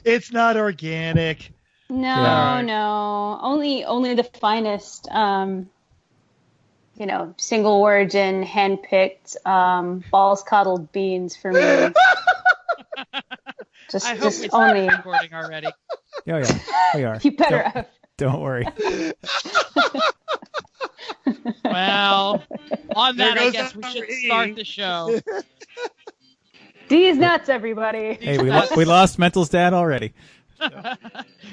It's not organic. No. Only the finest, single origin, hand-picked, balls-coddled beans for me. I hope we started recording already. Oh, yeah, we are. You better have. Don't worry. Well, on that, I guess we should start the show. These nuts, everybody. Hey, we lost Mental's dad already.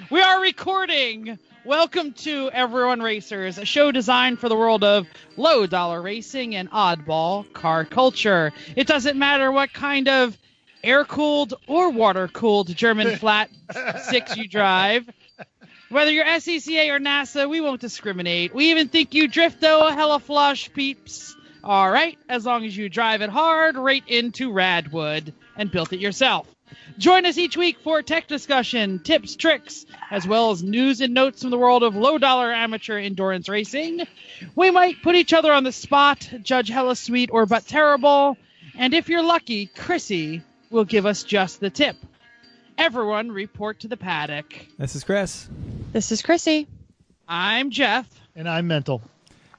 We are recording. Welcome to Everyone Racers, a show designed for the world of low-dollar racing and oddball car culture. It doesn't matter what kind of air-cooled or water-cooled German flat six you drive. Whether you're SCCA or NASA, we won't discriminate. We even think you drifto hella flush peeps. All right, as long as you drive it hard right into Radwood and built it yourself. Join us each week for tech discussion, tips, tricks, as well as news and notes from the world of low-dollar amateur endurance racing. We might put each other on the spot, judge hella sweet or but terrible, and if you're lucky, Chrissy will give us just the tip. Everyone report to the paddock. This is Chris. This is Chrissy. I'm Jeff. And I'm Mental.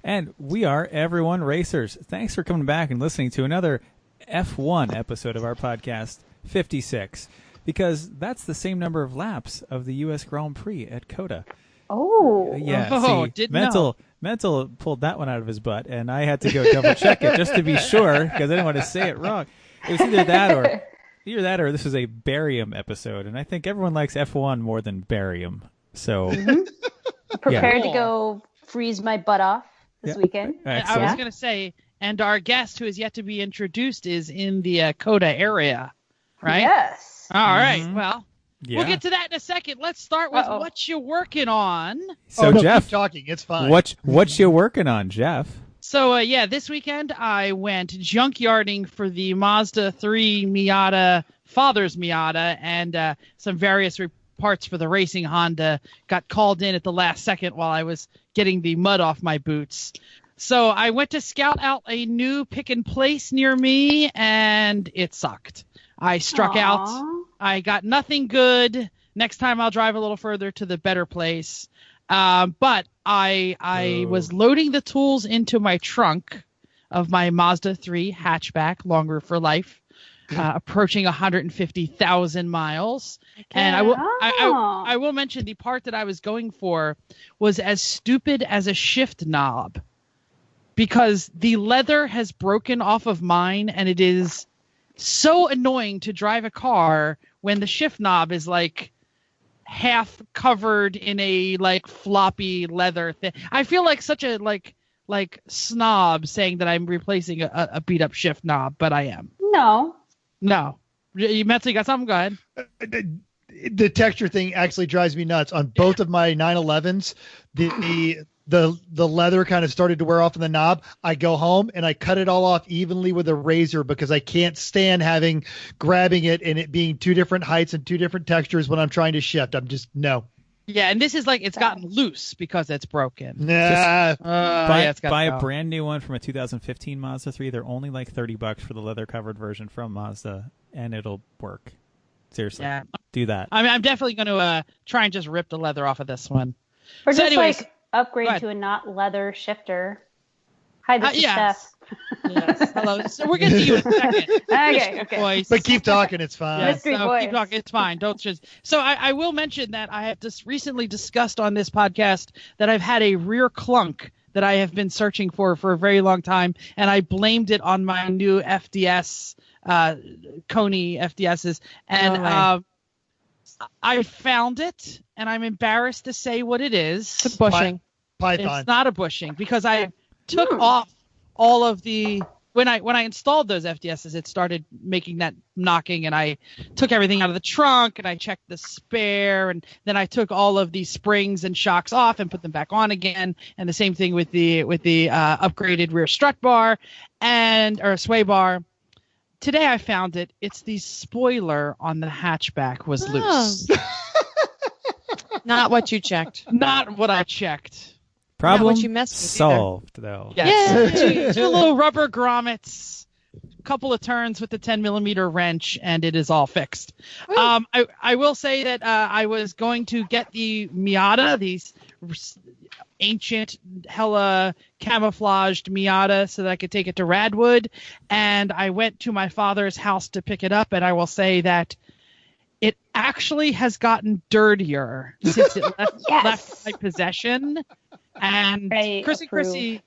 And we are Everyone Racers. Thanks for coming back and listening to another F1 episode of our podcast, 56, because that's the same number of laps of the U.S. Grand Prix at COTA. Oh. Yeah, didn't know. Mental pulled that one out of his butt, and I had to go double check it just to be sure, because I didn't want to say it wrong. It was either that or this is a barium episode, and I think everyone likes F1 more than barium. So, Prepared to go freeze my butt off this weekend. I was going to say, and our guest who is yet to be introduced is in the COTA area, right? Yes. All right. Well, we'll get to that in a second. Let's start with what you're working on. So, Jeff, keep talking. It's fine. What you working on, Jeff? So, this weekend I went junkyarding for the Mazda 3 Miata, father's Miata, and some various parts for the racing Honda. Got called in at the last second while I was getting the mud off my boots. So I went to scout out a new pick and place near me, and it sucked. I struck out. I got nothing good. Next time I'll drive a little further to the better place. But I was loading the tools into my trunk of my Mazda 3 hatchback, longer for life, approaching 150,000 miles. Okay. And I will mention the part that I was going for was as stupid as a shift knob, because the leather has broken off of mine, and it is so annoying to drive a car when the shift knob is like half covered in a like floppy leather thing. I feel like such a like snob saying that I'm replacing a beat up shift knob, but I am. No. You mentally got something? Go ahead. The texture thing actually drives me nuts. On both of my 911s, the leather kind of started to wear off in the knob. I go home and I cut it all off evenly with a razor, because I can't stand grabbing it and it being two different heights and two different textures when I'm trying to shift. I'm just, no. Yeah, and this is like, it's gotten loose because it's broken. Nah. Buy a brand new one from a 2015 Mazda 3. They're only like $30 for the leather covered version from Mazda, and it'll work. Seriously. Yeah. Do that. I mean, I'm definitely going to try and just rip the leather off of this one. Or just upgrade to a not leather shifter. Hi, this is Steph. Yes. Hello. So we're getting to you in a second. Okay. Voice. But keep talking. It's fine. Mystery voice. Keep talking. It's fine. Don't just. So I will mention that I have just recently discussed on this podcast that I've had a rear clunk that I have been searching for a very long time, and I blamed it on my new FDS, Coney FDSs, and I found it, and I'm embarrassed to say what it is. It's a bushing. Python. It's not a bushing, because I took off all of the when I installed those FDSs, it started making that knocking, and I took everything out of the trunk and I checked the spare, and then I took all of the springs and shocks off and put them back on again. And the same thing with the upgraded rear strut bar or sway bar. Today I found it. It's the spoiler on the hatchback was loose. Not what you checked. Not what I checked. Problem what you messed with solved, though. Yes. Two little rubber grommets couple of turns with the 10mm wrench, and it is all fixed. I will say that I was going to get the Miata, these ancient, hella camouflaged Miata, so that I could take it to Radwood. And I went to my father's house to pick it up, and I will say that it actually has gotten dirtier since it left my possession. And Chrissy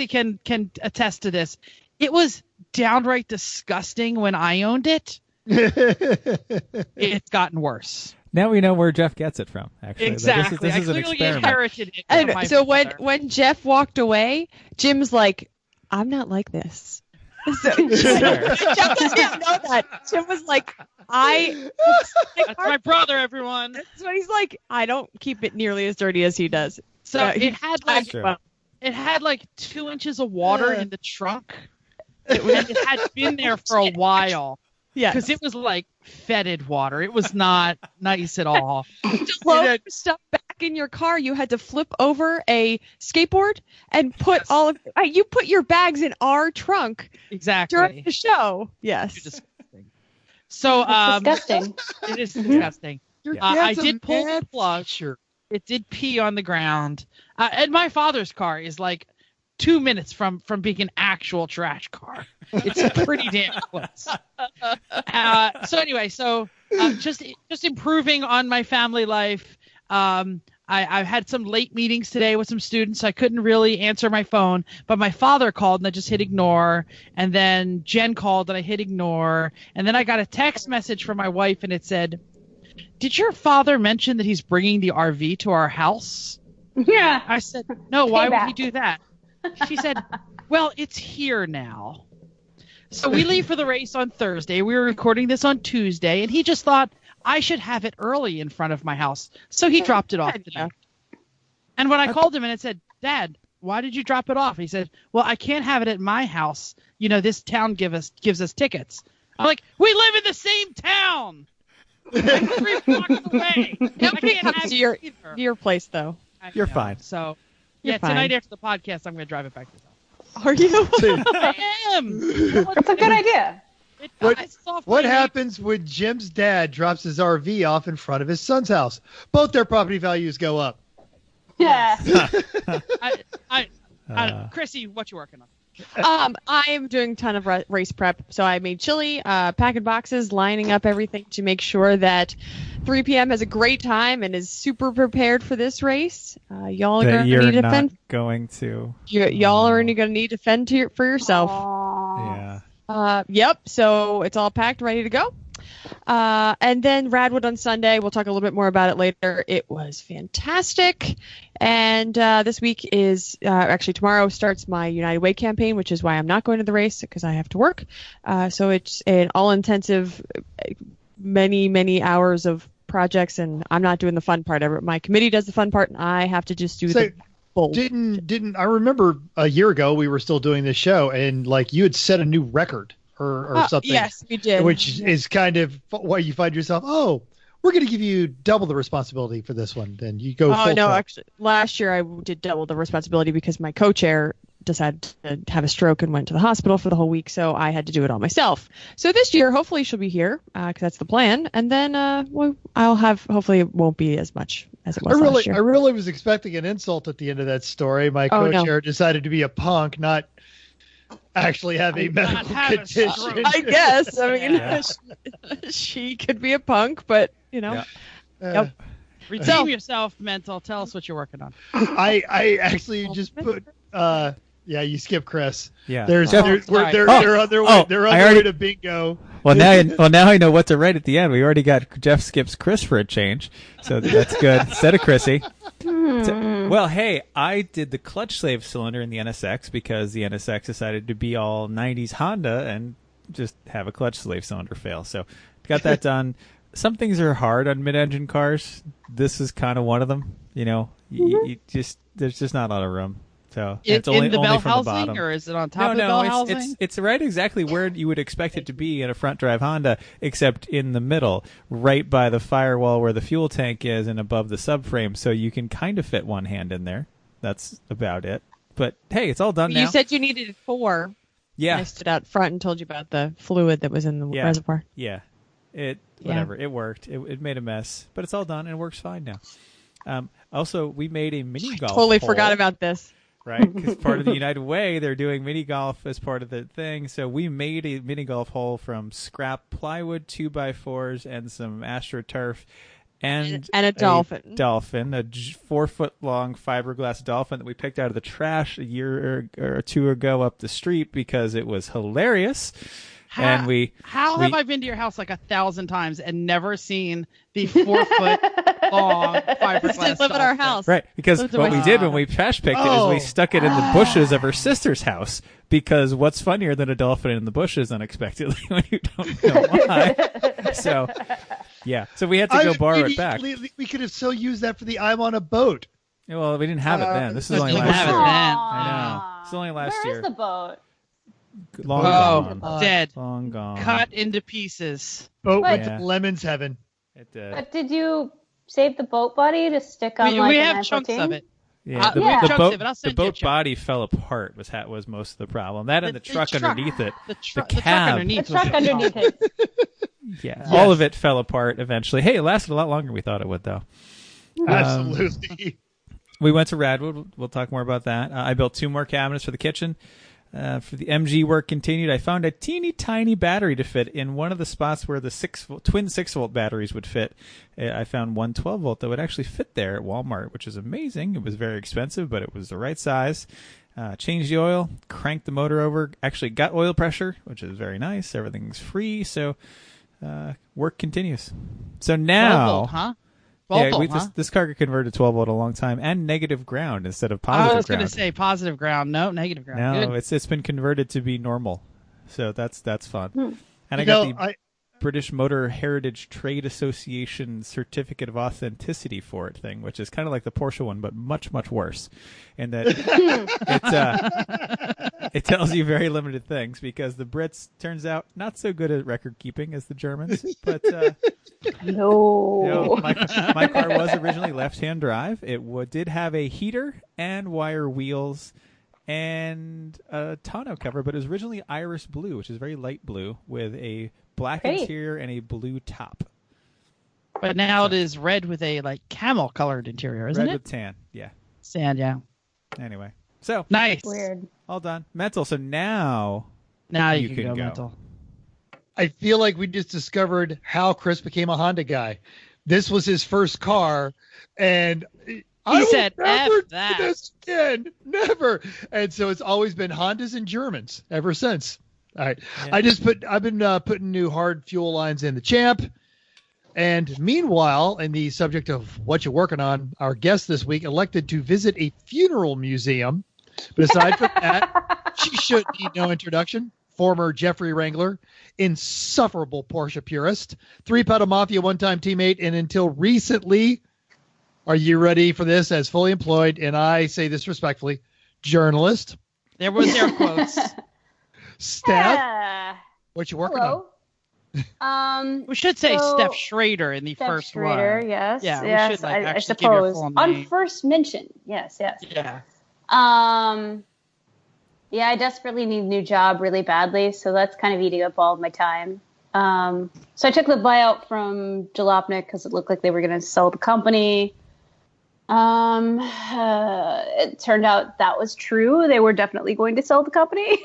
can attest to this. It was downright disgusting when I owned it. It's gotten worse. Now we know where Jeff gets it from. Actually, exactly. This is an experiment. Inherited it And from my so father. when Jeff walked away, Jim's like, "I'm not like this." So Jeff doesn't know that. Jim was like, That's my brother, everyone. That's what he's like. I don't keep it nearly as dirty as he does. So it had like 2 inches of water in the trunk. It had been there for a while. Yeah, because it was like fetid water. It was not nice at all. To load stuff back in your car, you had to flip over a skateboard and put you put your bags in our trunk exactly during the show. Yes. Disgusting. So disgusting. It is disgusting. I did pull the plug. Sure. It did pee on the ground. And my father's car is like 2 minutes from being an actual trash car. It's pretty damn close. So anyway, just improving on my family life. I've had some late meetings today with some students. So I couldn't really answer my phone, but my father called and I just hit ignore. And then Jen called and I hit ignore. And then I got a text message from my wife and it said, "Did your father mention that he's bringing the RV to our house?" Yeah. I said, "No, why would he do that?" She said, "Well, it's here now." So we leave for the race on Thursday. We were recording this on Tuesday, and he just thought I should have it early in front of my house. So he dropped it off today. And when I called him and I said, "Dad, why did you drop it off?" He said, "Well, I can't have it at my house. You know, this town gives us tickets." I'm like, "We live in the same town. Like 3 blocks away. I can't have to it either." your place, though. You're fine. So, You're fine. Tonight after the podcast, I'm going to drive it back to the house. Are you? I am. That's a good idea. What happens when Jim's dad drops his RV off in front of his son's house? Both their property values go up. Yeah. Chrissy, what you working on? I am doing a ton of race prep. So I made chili, packing boxes, lining up everything to make sure that 3 p.m. has a great time and is super prepared for this race. Y'all are going to need to fend. Y'all are going to need to fend for yourself. Aww. Yeah. Yep. So it's all packed, ready to go. And then Radwood on Sunday. We'll talk a little bit more about it later. It was fantastic. And this week is actually tomorrow starts my United Way campaign, which is why I'm not going to the race because I have to work. So it's an all-intensive, many hours of projects, and I'm not doing the fun part of it. My committee does the fun part, and I have to just do the bold. Didn't I remember a year ago we were still doing this show, and like you had set a new record or something. Yes, we did. Which is kind of why you find yourself, we're going to give you double the responsibility for this one. Then you go. Oh no, actually, last year I did double the responsibility because my co-chair decided to have a stroke and went to the hospital for the whole week, so I had to do it all myself. So this year, hopefully she'll be here because that's the plan, and then I'll have. Hopefully, it won't be as much as it was last year. I really was expecting an insult at the end of that story. My co-chair decided to be a punk, not actually have a medical condition. I guess. I mean, she could be a punk, but you know. Yeah. Redeem yourself, mental. Tell us what you're working on. I actually just put. You skip Chris. Yeah. They're on their way. They're on their way to bingo. Well, now I know what to write at the end. We already got Jeff skips Chris for a change, so that's good. Instead of Chrissy. Well, hey, I did the clutch slave cylinder in the NSX because the NSX decided to be all 90s Honda and just have a clutch slave cylinder fail. So got that done. Some things are hard on mid-engine cars. This is kind of one of them. You know, there's just not a lot of room. So it's only in the bell from the housing, bottom. or is it on top of the bell housing? It's right exactly where you would expect it to be in a front drive Honda, except in the middle, right by the firewall where the fuel tank is and above the subframe. So you can kind of fit one hand in there. That's about it. But hey, it's all done now. You said you needed 4. Yeah. I stood out front and told you about the fluid that was in the reservoir. Yeah. Whatever. It worked. It made a mess, but it's all done and it works fine now. Also, we made a mini golf. Totally forgot about this. Right, because part of the United Way, they're doing mini golf as part of the thing. So we made a mini golf hole from scrap plywood, 2x4s, and some AstroTurf, and a dolphin. A 4-foot-long fiberglass dolphin that we picked out of the trash a year or two ago up the street because it was hilarious. Have I been to your house like 1,000 times and never seen the 4-foot long fiberglass? Live at our house, right? Because what we did when we trash picked it is we stuck it in the bushes of her sister's house. Because what's funnier than a dolphin in the bushes unexpectedly when you don't know why? So we had to go borrow it back. We could have still used that for the I'm on a boat. Yeah, well, we didn't have it then. This is only last year. I know. It's only last year. Where's the boat? Long gone. Dead. Long gone. Cut into pieces. Boat went to Lemon's heaven. It did. But did you save the boat body to stick on we have chunks of it. Yeah, the boat body fell apart was most of the problem. That and the truck underneath it. The truck underneath it. Yeah, all of it fell apart eventually. Hey, it lasted a lot longer than we thought it would, though. Absolutely. We went to Radwood. We'll talk more about that. I built 2 more cabinets for the kitchen. For the MG work continued, I found a teeny tiny battery to fit in one of the spots where the twin 6-volt batteries would fit. I found one 12-volt that would actually fit there at Walmart, which is amazing. It was very expensive, but it was the right size. Changed the oil, cranked the motor over, actually got oil pressure, which is very nice. Everything's free, so work continues. So now... 12-volt, huh? This car got converted to 12-volt a long time, and negative ground instead of positive ground. I was going to say positive ground. No, negative ground. No, it's been converted to be normal, so that's fun. And I got the British Motor Heritage Trade Association Certificate of Authenticity for it thing, which is kind of like the Porsche one, but much, much worse. And that it tells you very limited things because the Brits, turns out, not so good at record keeping as the Germans. But no. My car was originally left-hand drive. It did have a heater and wire wheels and a tonneau cover, but it was originally iris blue, which is very light blue, with a black interior and a blue top. But now it is red with a camel-colored interior, isn't it? Red with tan, yeah. Sand, yeah. Anyway, so nice. Weird. All done. Mental. So now you can go mental. I feel like we just discovered how Chris became a Honda guy. This was his first car, and he said, "F that." This again, never. And so it's always been Hondas and Germans ever since. All right. Yeah. I've been putting new hard fuel lines in the Champ. And meanwhile, in the subject of what you're working on, our guest this week elected to visit a funeral museum. But aside from that, she should need no introduction. Former Jeffrey Wrangler, insufferable Porsche purist, 3-pedal Mafia one-time teammate, and until recently, are you ready for this, as fully employed, and I say this respectfully, journalist. There was air quotes. Stef, what you working on? We should say Stef Schrader in the first one. Stef Schrader, yes. Yeah, yes, we should I actually give your suppose. full name. On first mention, yes. Yeah. Yeah, I desperately need a new job really badly, so that's kind of eating up all of my time. So I took the buyout from Jalopnik because it looked like they were going to sell the company. It turned out that was true. They were definitely going to sell the company.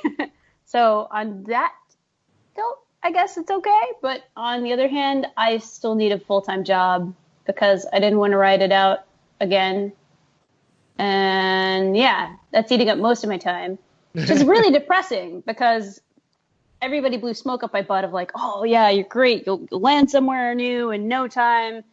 So on that note, I guess it's okay. But on the other hand, I still need a full-time job because I didn't want to ride it out again. And yeah, that's eating up most of my time, which is really depressing because everybody blew smoke up my butt of like, oh yeah, you're great. You'll land somewhere new in no time.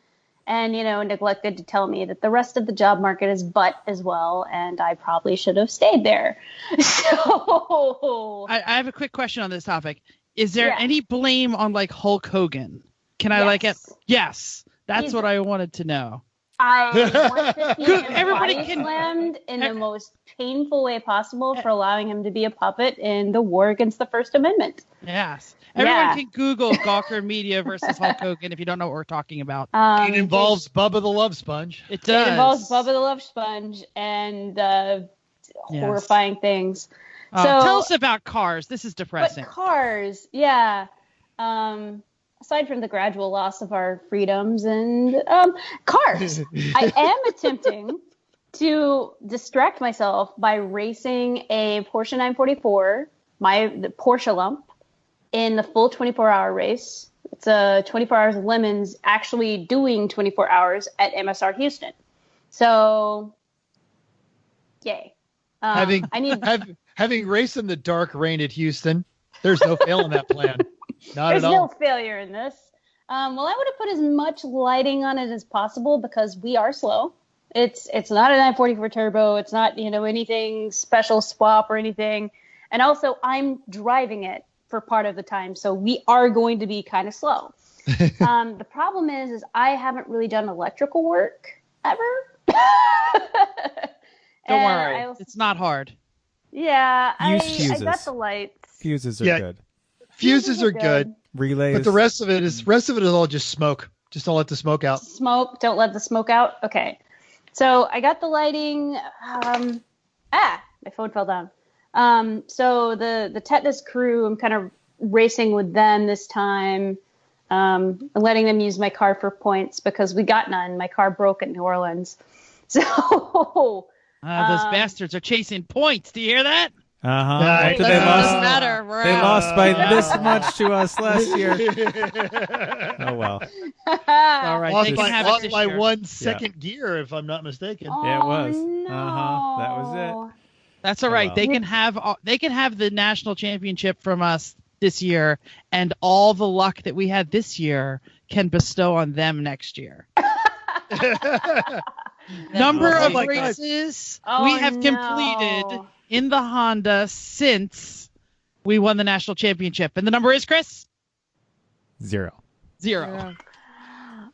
And, neglected to tell me that the rest of the job market is butt as well. And I probably should have stayed there. So I have a quick question on this topic. Is there any blame on Hulk Hogan? Can I Yes. That's what I wanted to know. I want to see him body slammed in the most painful way possible for allowing him to be a puppet in the war against the First Amendment. Yes. Everyone can Google Gawker Media versus Hulk Hogan if you don't know what we're talking about. It involves Bubba the Love Sponge. It does. It involves Bubba the Love Sponge and horrifying things. Tell us about cars. This is depressing. But cars, yeah. Aside from the gradual loss of our freedoms and cars, I am attempting to distract myself by racing a Porsche 944, the Porsche lump, in the full 24-hour race. It's a 24 hours of lemons, actually doing 24 hours at MSR Houston. So, yay. Having raced in the dark rain at Houston, there's no fail in that plan. There's no failure in this. Well, I would have put as much lighting on it as possible because we are slow. It's not a 944 turbo. It's not, anything special swap or anything. And also, I'm driving it for part of the time, so we are going to be kind of slow. The problem is I haven't really done electrical work ever. Don't worry, it's not hard. Yeah, Use I got the lights. Fuses are good. Fuses are good. Relays. But the rest of it is all just smoke. Just don't let the smoke out. Don't let the smoke out. Okay. So I got the lighting. My phone fell down. So the Tetanus crew, I'm kind of racing with them this time. Letting them use my car for points because we got none. My car broke in New Orleans. So those bastards are chasing points. Do you hear that? After Doesn't matter. We're they out. lost by this much to us last year. Oh well. All right, Lost they can have it by this year. 1 second gear, if I'm not mistaken. Yeah, it was. No. That was it. That's all right. well. They can have the national championship from us this year, and all the luck that we had this year can bestow on them next year. Number of races we have completed in the Honda since we won the national championship, and the number is, Chris? 0.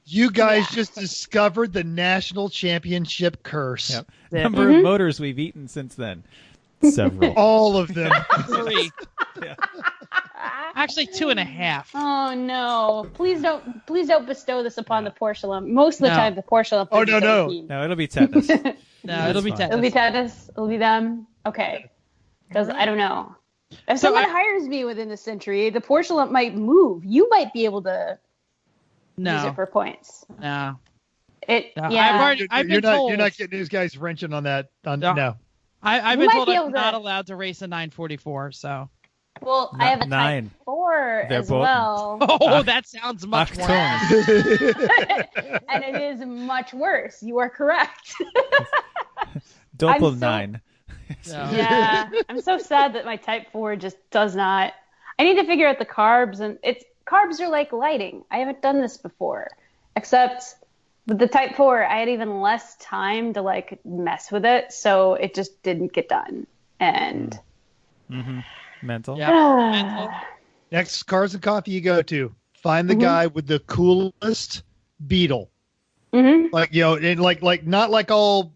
You guys just discovered the national championship curse. Yep. Number of motors we've eaten since then. Several. All of them. 3. Yeah. Actually, 2.5. Oh no! Please don't bestow this upon the Porsche lump. Most of the time, the Porsche lump. Oh, no. No, it'll be tetanus. No, it'll be fine. Tetanus. It'll be Tetanus. It'll be them. Okay. Because I don't know. If someone hires me within the century, the Porsche lump might move. You might be able to use it for points. No. Yeah. I've been told. You're not getting these guys wrenching on that. No. I've You been might told be I'm able not to- allowed to race a 944. So. Well, I have a 9. Type 4 They're as both- well. Oh, that sounds much worse. Octone. And it is much worse. You are correct. Doppel so- 9. Yeah. I'm so sad that my Type 4 just does not. I need to figure out the carbs, and carbs are like lighting. I haven't done this before, except with the Type 4, I had even less time to mess with it, so it just didn't get done. And Mental. Yeah. Next Cars and Coffee you go to, find the guy with the coolest Beetle. Mm-hmm. Not like all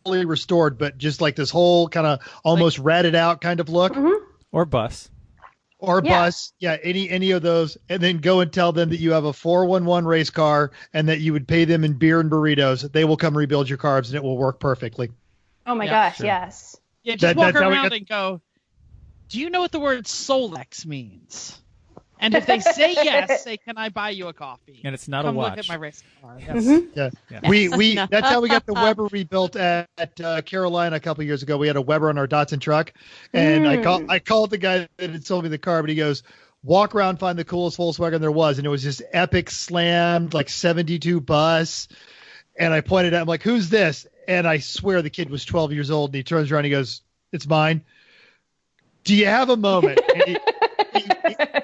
fully restored, but just like this whole kind of almost ratted out kind of look. Or bus. Or bus, any of those, and then go and tell them that you have a 411 race car and that you would pay them in beer and burritos. They will come rebuild your carbs and it will work perfectly. Oh my gosh, yes. Yeah, just walk that's how we around got- and go, do you know what the word Solex means? And if they say yes, say, can I buy you a coffee? And it's not Come a watch. look at my race car. Yes. Yeah. Yeah. We that's how we got the Weber rebuilt at Carolina a couple years ago. We had a Weber on our Datsun truck, and I called the guy that had sold me the car, but he goes, walk around, find the coolest Volkswagen there was, and it was this epic slammed 72 bus. And I pointed out, I'm like, who's this? And I swear the kid was 12 years old, and he turns around and he goes, it's mine. Do you have a moment? And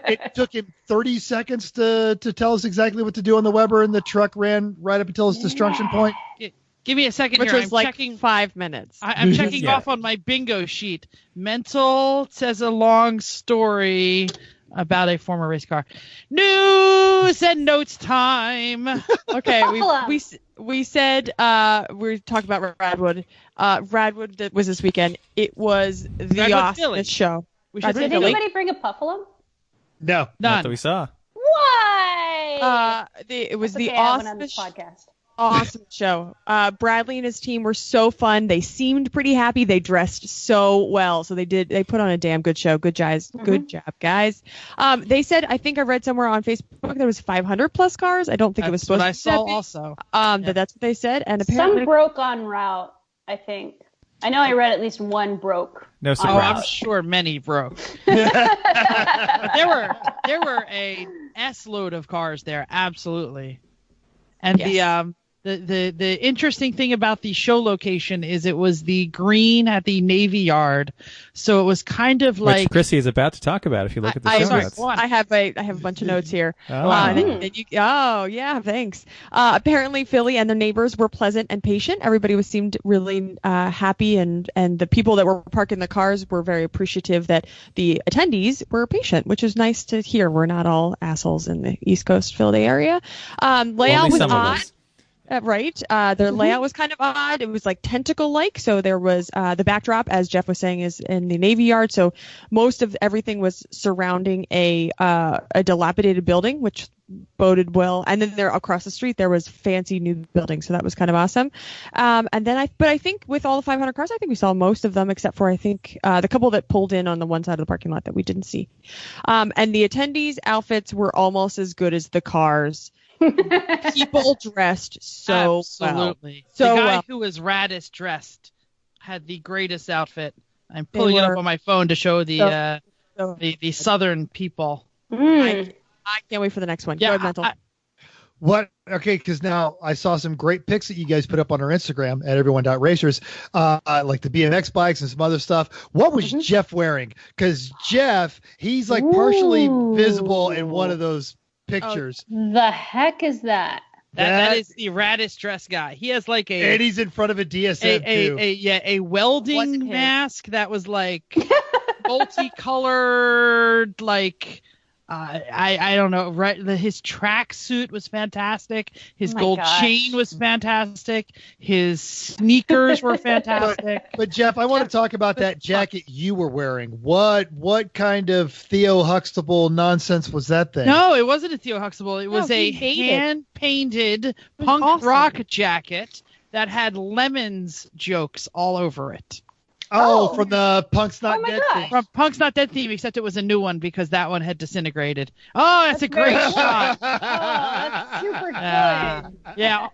it took him 30 seconds to tell us exactly what to do on the Weber, and the truck ran right up until its destruction point. Give me a second Which here. was I'm like checking. 5 minutes. I'm checking Yeah. off on my bingo sheet. Mental says a long story about a former race car. News and notes time. Okay, Buffalo. we said we talked about Radwood. Radwood that was this weekend. It was the Radwood Philly. awesomest show. We should Did say anybody bring a Puffalo? No. Not none. that we saw. Why? It was It's the okay, I went on this awesomest. podcast. Awesome show. Bradley and his team were so fun. They seemed pretty happy. They dressed so well. So they put on a damn good show. Good job, guys. They said, I think I read somewhere on Facebook there was 500 plus cars. I don't think it was supposed to be. That's what I saw also. That's what they said. And apparently some broke en route, I think. I know I read at least one broke. No surprise. I'm sure many broke. But there were a S load of cars there, absolutely. And Yes. the interesting thing about the show location is it was the green at the Navy Yard, so it was kind of like Which Chrissy is about to talk about if you look at the show notes. I have a bunch of notes here. Oh. Yeah, thanks. Apparently, Philly and their neighbors were pleasant and patient. Everybody seemed really happy, and the people that were parking the cars were very appreciative that the attendees were patient, which is nice to hear. We're not all assholes in the East Coast Philly area. Layout was odd. Right. Their layout was kind of odd. It was like tentacle-like. So there was the backdrop, as Jeff was saying, is in the Navy Yard. So most of everything was surrounding a dilapidated building, which boded well. And then there across the street, there was fancy new buildings. So that was kind of awesome. But I think with all the 500 cars, I think we saw most of them, except for I think the couple that pulled in on the one side of the parking lot that we didn't see. And the attendees' outfits were almost as good as the cars. People dressed so absolutely. Well. So the guy who was raddest dressed had the greatest outfit. I'm pulling it up on my phone to show the southern people. I can't wait for the next one. Yeah, Go ahead, What? Okay, because now I saw some great pics that you guys put up on our Instagram at everyone.racers, like the BMX bikes and some other stuff. What was Jeff wearing? Because Jeff, he's like partially visible in one of those pictures. The heck is that? That is the raddest dress guy. He has like and he's in front of a DSM too. A welding mask that was like multicolored, like I don't know, right? His tracksuit was fantastic. His gold chain was fantastic. His sneakers were fantastic. But Jeff, I want to talk about that jacket you were wearing. What kind of Theo Huxtable nonsense was that thing? No, it wasn't a Theo Huxtable. It was a hand-painted punk rock jacket that had Lemons jokes all over it. Oh, from the Punk's Not Dead theme. From Punk's Not Dead theme, except it was a new one because that one had disintegrated. Oh, that's a great shot. Oh, that's super good. Yeah.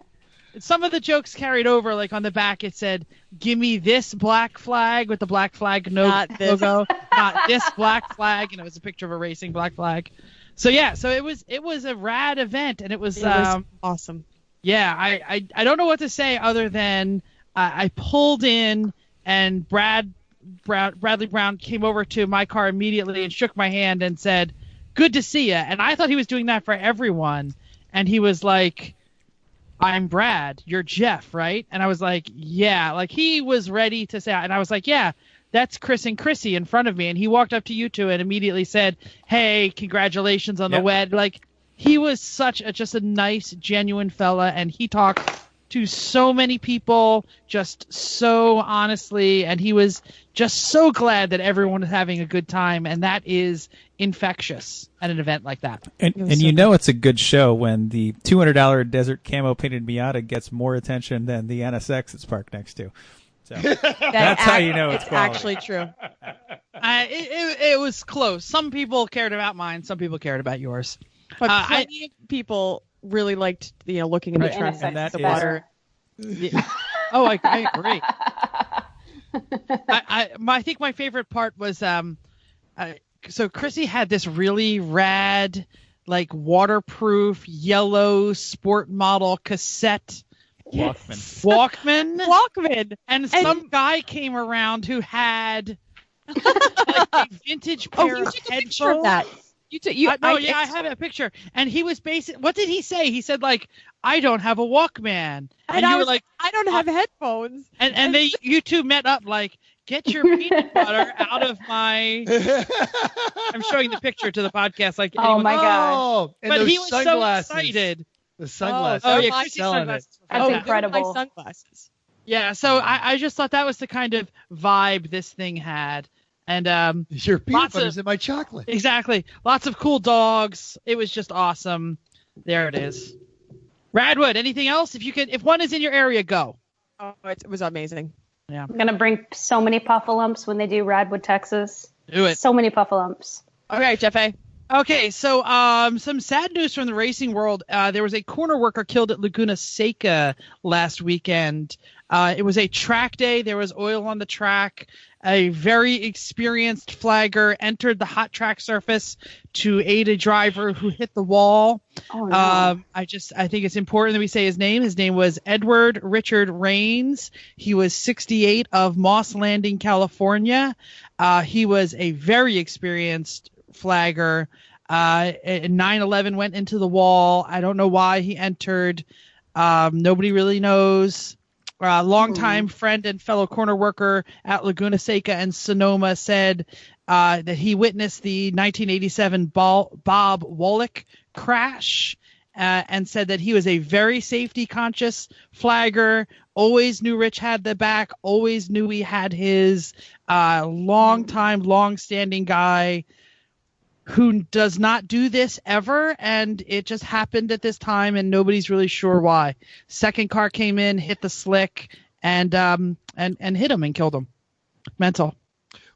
Some of the jokes carried over, like on the back it said, "Give me this black flag" with the black flag logo. Not this black flag, and it was a picture of a racing black flag. So yeah, so it was a rad event, and it was awesome. Yeah, I don't know what to say other than I pulled in. And Bradley Brown came over to my car immediately and shook my hand and said, "Good to see you." And I thought he was doing that for everyone. And he was like, "I'm Brad. You're Jeff, right?" And I was like, "Yeah." Like he was ready to say, and I was like, "Yeah, that's Chris and Chrissy in front of me." And he walked up to you two and immediately said, "Hey, congratulations on the wed." Like he was just a nice, genuine fella, and he talked to so many people just so honestly, and he was just so glad that everyone was having a good time, and that is infectious at an event like that. And you know it's a good show when the $200 desert camo painted Miata gets more attention than the NSX it's parked next to. So that's how you know it's quality. Actually true. It was close. Some people cared about mine, some people cared about yours. But plenty of people really liked, looking in the trunk and the water. Yeah. Oh, I agree. I think my favorite part was so Chrissy had this really rad, like waterproof yellow sport model cassette Walkman, and some guy came around who had like a vintage pair of headphones. Of that. I have a picture. And he was what did he say? He said, like, "I don't have a Walkman." And you were like, "I don't have headphones." And you two met up like, "Get your peanut butter out of my..." I'm showing the picture to the podcast. Like, oh my gosh. Oh, and but those he was sunglasses. so excited. The sunglasses. Oh, yeah, Chrissy's sunglasses. That's incredible. My sunglasses. Yeah, so I just thought that was the kind of vibe this thing had. And your peanut butter's in my chocolate. Exactly. Lots of cool dogs. It was just awesome. There it is. Radwood, anything else? If one is in your area, go. Oh, it was amazing. Yeah. I'm gonna bring so many puffalumps when they do Radwood, Texas. Do it. So many puffalumps. Okay, Jeff A. Okay, so some sad news from the racing world. There was a corner worker killed at Laguna Seca last weekend. It was a track day. There was oil on the track. A very experienced flagger entered the hot track surface to aid a driver who hit the wall. Oh, no. I think it's important that we say his name. His name was Edward Richard Rains. He was 68 of Moss Landing, California. He was a very experienced flagger. 9/11 went into the wall. I don't know why he entered. Nobody really knows. Longtime friend and fellow corner worker at Laguna Seca and Sonoma said that he witnessed the 1987 Bob Wallach crash and said that he was a very safety conscious flagger, always knew Rich had the back, always knew he had his long-standing guy who does not do this ever, and it just happened at this time, and nobody's really sure why. Second car came in, hit the slick, and hit him and killed him. Mental.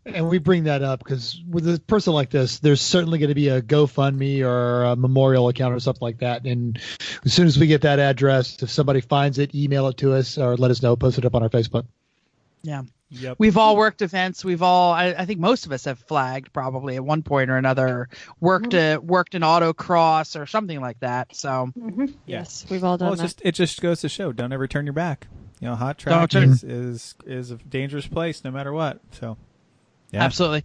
And we bring that up because with a person like this, there's certainly going to be a GoFundMe or a memorial account or something like that. And as soon as we get that address, if somebody finds it, email it to us or let us know, post it up on our Facebook. Yeah. Yep. We've all worked events. I think most of us have flagged probably at one point or another, worked in autocross or something like that. So Yes, we've all done that. It just goes to show, don't ever turn your back. Hot track is a dangerous place no matter what. So yeah. Absolutely.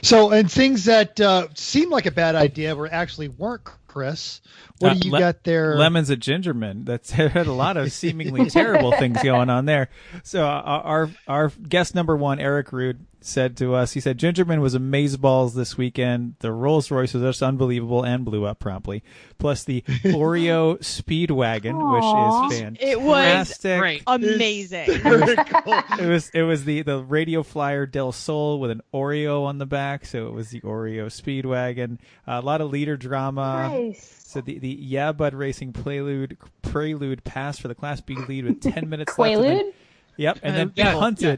So, and things that seemed like a bad idea actually weren't, Chris. What do you got there? Lemons at Gingerman. That's had a lot of seemingly terrible things going on there. So our guest number one, Eric Rude, said to us, he said, Gingerman was amazeballs this weekend. The Rolls Royce was just unbelievable and blew up promptly. Plus the Oreo Speedwagon, which is fantastic. It was great. Amazing. It was the Radio Flyer Del Sol with an Oreo on the back, so it was the Oreo Speedwagon. A lot of leader drama. Nice. So the Yeah Bud Racing Prelude passed for the Class B lead with 10 minutes left. Quaalude? Yep, and then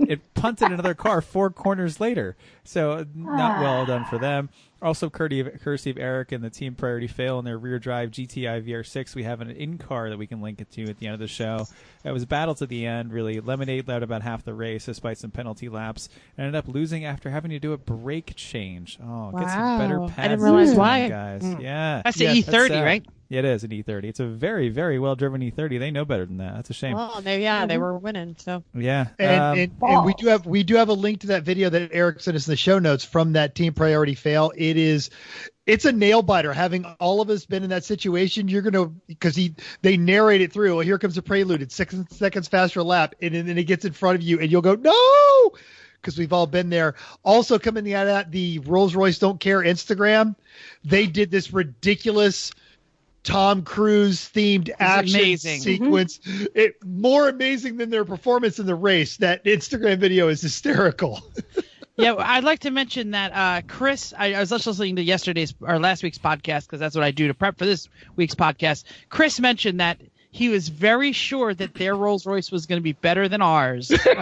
It punted another car 4 corners later. So not well done for them. Also, courtesy of Eric and the Team Priority Fail in their rear drive GTI VR6, we have an in-car that we can link it to at the end of the show. It was a battle to the end, really. Lemonade led about half the race despite some penalty laps. And ended up losing after having to do a brake change. Oh, get some better pads. I didn't realize why. Guys. Yeah. That's the E30, right? Yeah, it is an E30. It's a very, very well-driven E30. They know better than that. That's a shame. Well, they were winning. So yeah, and we do have a link to that video that Eric sent us in the show notes from that Team Priority Fail. It's a nail biter. Having all of us been in that situation, you're gonna they narrate it through. Well, here comes the prelude. It's 6 seconds faster lap, and then it gets in front of you, and you'll go no, because we've all been there. Also coming out of that, the Rolls Royce Don't Care Instagram, they did this ridiculous Tom Cruise themed action sequence. More amazing than their performance in the race. That Instagram video is hysterical. Yeah, I'd like to mention that Chris, I was just listening to last week's podcast because that's what I do to prep for this week's podcast. Chris mentioned that he was very sure that their Rolls Royce was going to be better than ours. It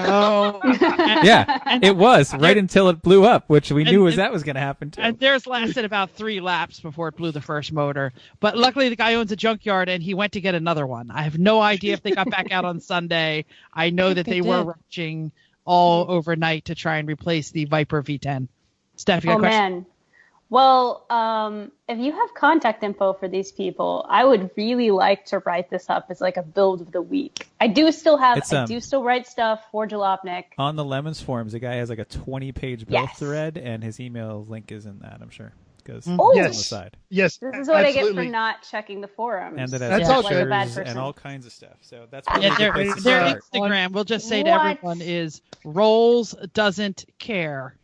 was right until it blew up, which we knew that was going to happen too. And theirs lasted about 3 laps before it blew the first motor. But luckily, the guy owns a junkyard, and he went to get another one. I have no idea if they got back out on Sunday. I know that they were rushing all overnight to try and replace the Viper V10. Steph, you got a question? Man. Well, if you have contact info for these people, I would really like to write this up as like a build of the week. I do still write stuff for Jalopnik. On the Lemons forums, the guy has like a 20-page build thread, and his email link is in that, I'm sure. Because it's on the side. Yes. This is what I get for not checking the forums. And that's all like a bad person. And all kinds of stuff. So that's their Instagram, we'll just say to everyone, is Rolls doesn't care.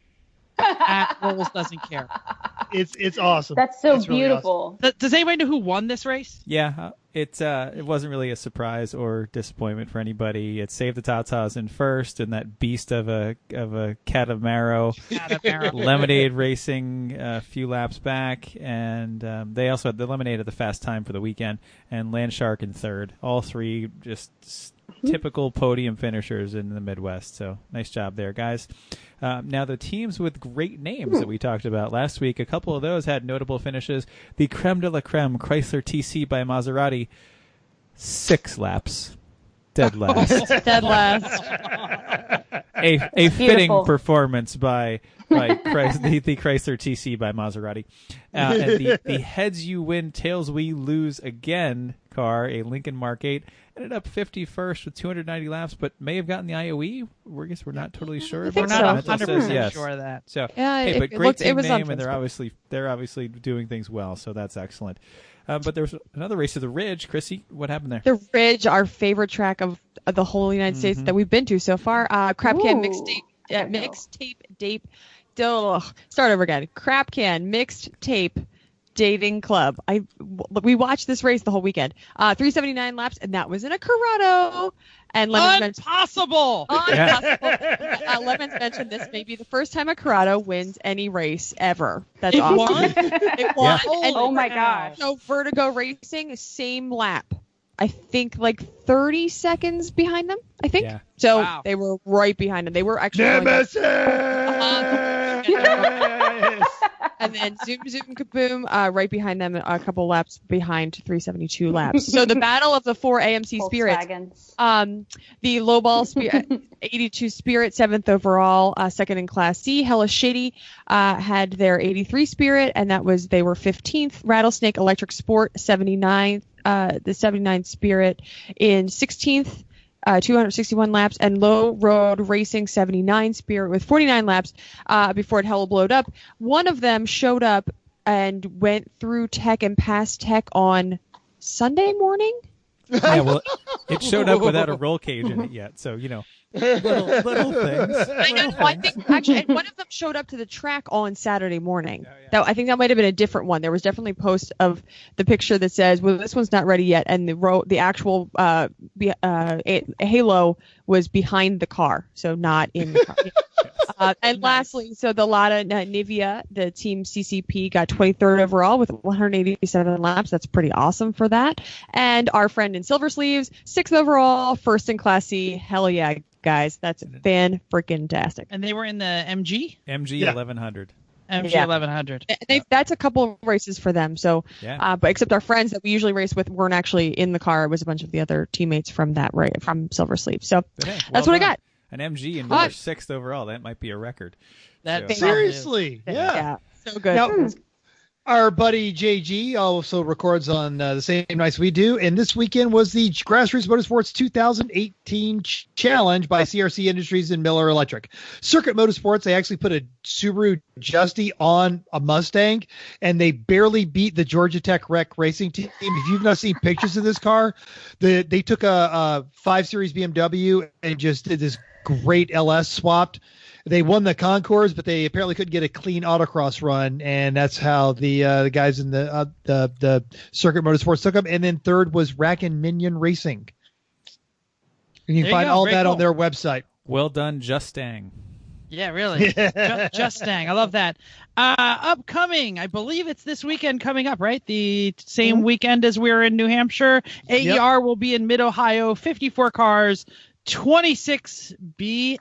At Rolls doesn't care. It's awesome. That's so It's really beautiful. Does anybody know who won this race? Yeah, it wasn't really a surprise or disappointment for anybody. It saved the Tatas in first, and that beast of a Catamaro, Lemonade Racing a few laps back, and they also had the Lemonade at the fast time for the weekend, and Landshark in third. All three just typical podium finishers in the Midwest. So nice job there, guys. Now the teams with great names that we talked about last week, a couple of those had notable finishes. The creme de la creme, Chrysler TC by Maserati, 6 laps. Dead last. Dead last. A fitting performance by the Chrysler TC by Maserati. And the heads you win, tails we lose again car, a Lincoln Mark 8, ended up 51st with 290 laps, but may have gotten the IOE. I guess we're not totally sure. We're not Mental 100% says yes. sure of that. So, Yeah, hey, but it great was name, and untransparent. they're obviously doing things well, so that's excellent. But there was another race to the Ridge. Chrissy, what happened there? The Ridge, our favorite track of the whole United States that we've been to so far. Crab Can mixtape date. Start over again. Crab Can mixtape dating club. We watched this race the whole weekend. 379 laps, and that was in a Corrado. And Lemons Impossible! Lemons mentioned this may be the first time a Corrado wins any race ever. That's It awesome. won? It won. Yeah. And Oh my gosh. so Vertigo Racing, same lap. I think like 30 seconds behind them, I think. Yeah. So Wow. they were right behind them. They were actually Nemesis! and then zoom kaboom, right behind them, a couple laps behind 372 laps. So the battle of the 4 AMC Spirits. Volkswagens. The lowball 82 Spirit, 7th overall, second in Class C. Hella Shady had their 83 Spirit, and they were 15th. Rattlesnake Electric Sport, 79, the 79 Spirit in 16th. 261 laps, and Low Road Racing 79 Spirit with 49 laps before it hella blowed up. One of them showed up and went through tech and passed tech on Sunday morning. Yeah, well, it showed up without a roll cage in it yet, so little things. I know. I think actually, and one of them showed up to the track on Saturday morning. Oh, yeah. I think that might have been a different one. There was definitely a post of the picture that says, "Well, this one's not ready yet," and the actual halo was behind the car, so not in the car. And lastly, so the Lada Nivea, the team CCP, got 23rd overall with 187 laps. That's pretty awesome for that. And our friend in Silver Sleeves, 6th overall, first in Class C. Hell yeah, guys. That's fan-freaking-tastic. And they were in the MG? MG Yeah. 1100. MG Yeah. 1100. That's a couple of races for them. So, Yeah. but except our friends that we usually race with weren't actually in the car. It was a bunch of the other teammates from from Silver Sleeve. So But hey, that's well what I done. got. An MG and Hi. we're 6th overall. That might be a record. That So- Seriously, yeah. Yeah, so good. Now, our buddy JG also records on the same nights we do, and this weekend was the Grassroots Motorsports 2018 Challenge by CRC Industries and Miller Electric. Circuit Motorsports, they actually put a Subaru Justy on a Mustang, and they barely beat the Georgia Tech Rec Racing team. If you've not seen pictures of this car, they took a 5 Series BMW and just did this great LS swapped. They won the concours, but they apparently couldn't get a clean autocross run, and that's how the guys in the Circuit Motorsports took them. And then third was Rack and Minion Racing. And you can There you find go. all Very that cool. on their website. Well done, Justang. Yeah, really. Just dang. I love that. Upcoming, I believe it's this weekend coming up, right? The same weekend as we're in New Hampshire. AER will be in Mid-Ohio, 54 cars, 26 BMWs,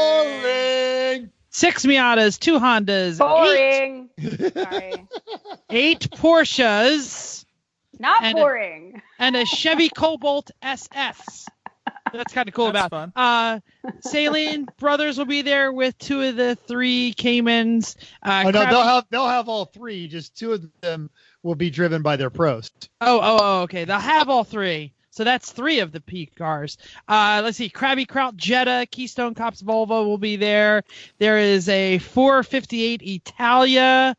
Boring. 6 Miatas, 2 Hondas, Boring. Sorry. 8 Porsches, Not And- boring. and a Chevy Cobalt SS. That's kind of cool That's about. Saline Brothers will be there with 2 of the 3 Caymans. Oh, no, they'll have all 3. Just 2 of them will be driven by their pros. Okay. They'll have all 3. So that's 3 of the P cars. Let's see. Krabby Kraut Jetta, Keystone Cops Volvo will be there. There is a 458 Italia.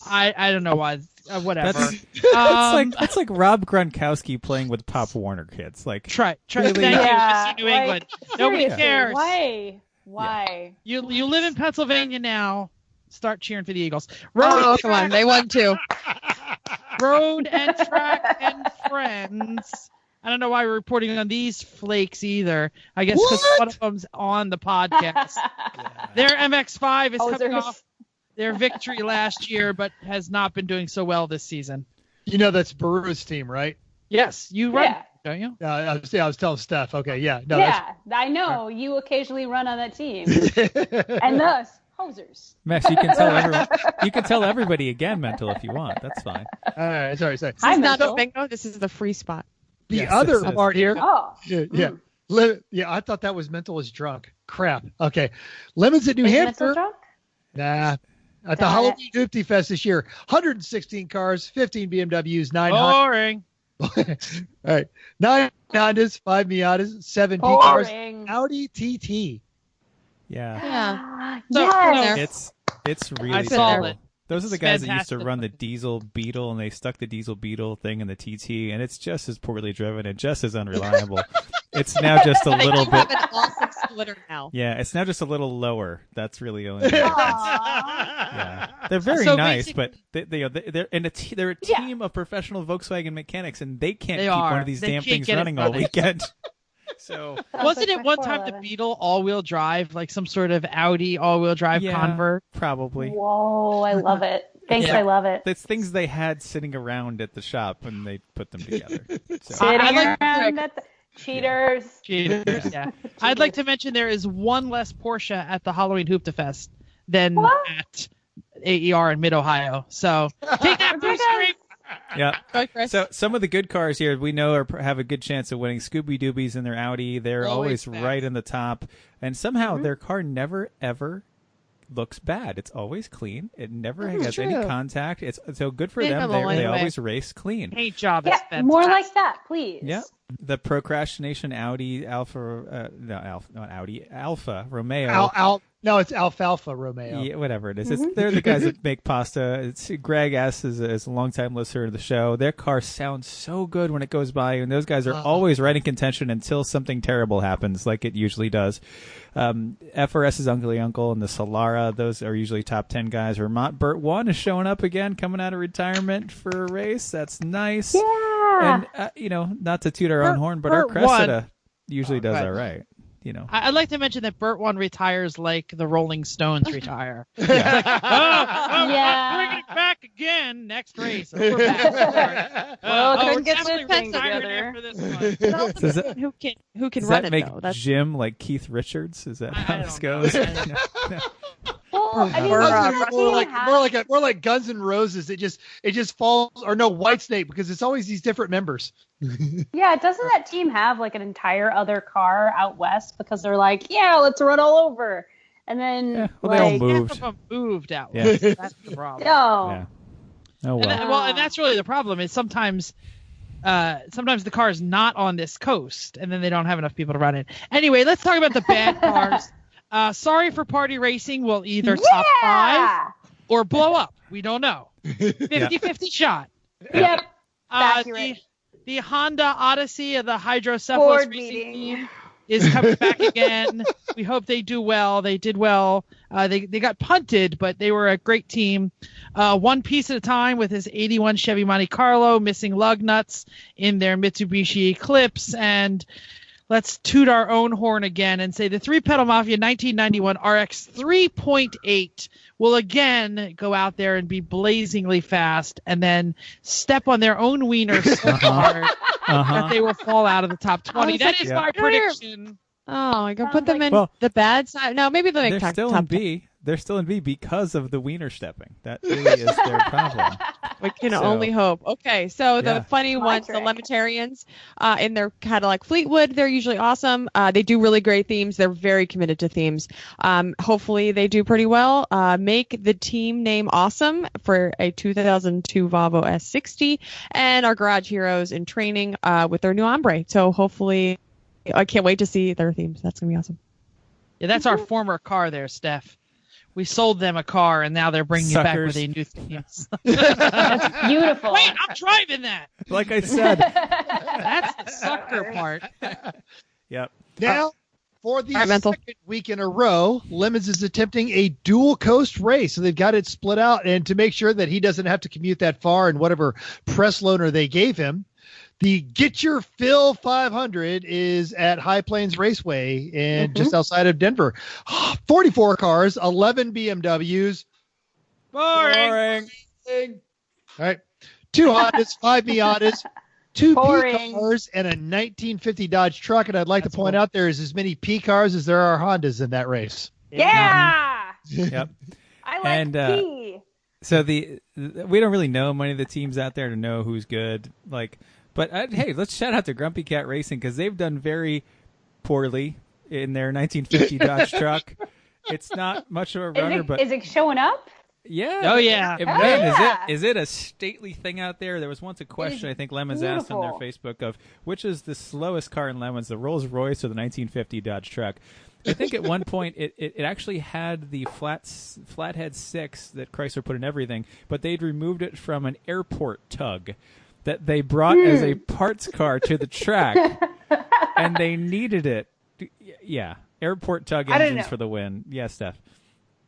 I don't know why. whatever. That's like Rob Gronkowski playing with Pop Warner kids. Like try. Really? Thank Yeah, you, Mr. New England. Nobody seriously, cares. Why? You live in Pennsylvania now. Start cheering for the Eagles. Oh, come on. They won too. Road and track and friends. I don't know why we're reporting on these flakes either. I guess because one of them's on the podcast. Their MX-5 is coming off their victory last year, but has not been doing so well this season. You know that's Baru's team, right? Yes, you run, don't you? I was telling Steph. Okay, yeah. No, I know. You occasionally run on that team. And thus, posers. Max, you can tell everyone. You can tell everybody again, Mental, if you want. That's fine. All right, sorry. This is not the bingo. This is the free spot. The other part here. Oh. Yeah, I thought that was Mental was drunk. Crap. Okay. Lemons at New Hampshire. Nah. At the Halloween Hoopty Fest this year, 116 cars, 15 BMWs, 9 Boring. All right. 9 Hondas, 5 Miatas, 7 P-Cars, Audi TT. Yeah. It's really I saw cool. it. Those are the guys that used to fantastic. run the Diesel Beetle, and they stuck the Diesel Beetle thing in the TT, and it's just as poorly driven and just as unreliable. It's now just a little bit. An awesome splitter now. Yeah, it's now just a little lower. That's really the only difference. Yeah, they're very nice, but they're a team of professional Volkswagen mechanics, and they can't keep one of these damn things running all weekend. So wasn't it one time the Beetle all-wheel drive, like some sort of Audi all-wheel drive convert? Probably. Whoa, I love it. Thanks, I love it. It's things they had sitting around at the shop when they put them together. So. Sitting around at the cheaters. Cheaters, yeah. I'd like to mention there is one less Porsche at the Halloween Hoopta Fest than at AER in Mid-Ohio. So take that, Bruce Green. Yeah. So some of the good cars here we know have a good chance of winning. Scooby Doobies in their Audi. They're always right in the top. And somehow their car never, ever looks bad. It's always clean. It never has any contact. It's so good for them. They always race clean. Paint job is fantastic. More like that, please. Yeah. The Procrastination Audi Alfa Romeo. No, it's Alfalfa Romeo. Yeah, whatever it is. They're the guys that make pasta. It's Greg S. is a longtime listener of the show. Their car sounds so good when it goes by, and those guys are always right in contention until something terrible happens, like it usually does. FRS's Uncle Uncle and the Solara, those are usually top 10 guys. Vermont Burt 1 is showing up again, coming out of retirement for a race. That's nice. Yeah. And, not to toot our own horn, but our Cressida usually does all right. I'd like to mention that Burt 1 retires like the Rolling Stones retire. Bring it back again next race. We're back. Couldn't get definitely this thing retiring together. after this one. Who can does run that it make though? That's Jim like Keith Richards? Is that how this goes? Well, I mean, more like Guns N' Roses. It just falls, or no, Whitesnake, because it's always these different members. Yeah, doesn't that team have like an entire other car out west because they're like, let's run all over, and then they all moved. Half of them moved out west. That's the problem. No. Oh well. And that's really the problem. Is sometimes the car is not on this coast, and then they don't have enough people to run it. Anyway, let's talk about the bad cars. Sorry for Party Racing will either top 5 or blow up. We don't know. 50-50 shot. Yep. Accurate. The Honda Odyssey of the Hydrocephalus Racing team is coming back again. We hope they do well. They did well. They got punted, but they were a great team. One piece at a time with his 81 Chevy Monte Carlo, missing lug nuts in their Mitsubishi Eclipse, and let's toot our own horn again and say the Three Pedal Mafia 1991 RX 3.8 will again go out there and be blazingly fast and then step on their own wiener so hard that they will fall out of the top 20. That is my prediction. Oh, I can put them in the bad side. No, maybe they'll make they're still top in B. They're still in B because of the wiener stepping. That really is their problem. We can only hope. Okay, so the funny ones, the Lemitarians, in their Cadillac Fleetwood, they're usually awesome. They do really great themes. They're very committed to themes. Hopefully they do pretty well. Make the team name awesome for a 2002 Volvo S60, and our Garage Heroes in training with their new Ombre. So hopefully, I can't wait to see their themes. That's going to be awesome. Yeah, that's our former car there, Steph. we sold them a car, and now they're bringing it back with Suckers. a new theme. That's beautiful. Wait, I'm driving that. Like I said. That's the sucker part. Yep. Now, for the All right, Mental. second week in a row, Lemons is attempting a dual coast race. So they've got it split out. And to make sure that he doesn't have to commute that far and whatever press loaner they gave him, the Get Your Fill 500 is at High Plains Raceway and just outside of Denver. 44 cars, 11 BMWs. Boring. All right. 2 Hondas, 5 Miatas, 2 P Boring. cars, and a 1950 Dodge truck. And I'd like That's to point cool. out there is as many P cars as there are Hondas in that race. Yeah. Yep. I like And, P. So we don't really know many of the teams out there to know who's good. But hey, let's shout out to Grumpy Cat Racing because they've done very poorly in their 1950 Dodge truck. It's not much of a runner, but Is it showing up? yeah. Oh, yeah. Man, is it a stately thing out there? There was once a question I think Lemons asked on their beautiful. Facebook of which is the slowest car in Lemons, the Rolls Royce or the 1950 Dodge truck. I think at one point it actually had the Flathead 6 that Chrysler put in everything, but they'd removed it from an airport tug that they brought as a parts car to the track, and they needed it. Yeah, airport tug I don't engines know. for the win. Yeah, Steph.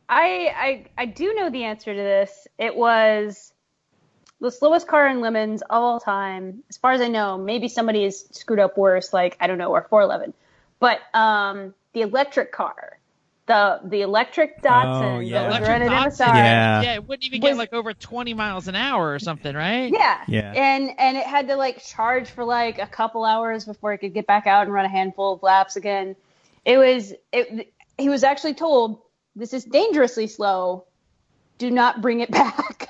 I do know the answer to this. It was the slowest car in Lemons of all time. As far as I know, maybe somebody has screwed up worse, like, I don't know, or 411. But the electric car, the electric Datsun yeah. that was Electric running in the Datsun. side. Yeah. Yeah, it wouldn't even get Was- like over 20 miles an hour or something, right? Yeah. Yeah. And it had to like charge for like a couple hours before it could get back out and run a handful of laps again. He was actually told, this is dangerously slow. Do not bring it back.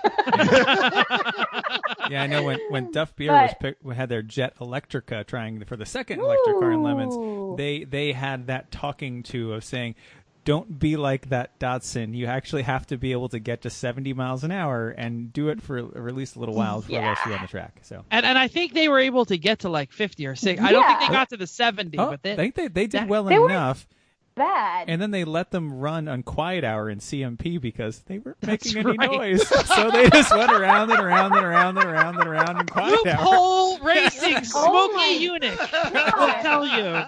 Yeah, I know when Duff Beer had their Jet Electrica trying for the second electric car in Lemons, they had that talking to of saying, don't be like that Datsun. You actually have to be able to get to 70 miles an hour and do it for at least a little while before they let you on the track. So And I think they were able to get to like 50 or 60. I don't think they got to the 70, but I think they did well They were- enough. Bad. And then they let them run on quiet hour in CMP because they weren't That's making any right. noise. So they just went around and around and around and around and around in quiet hour. Loophole racing, Oh my smoky unit. I'll tell you.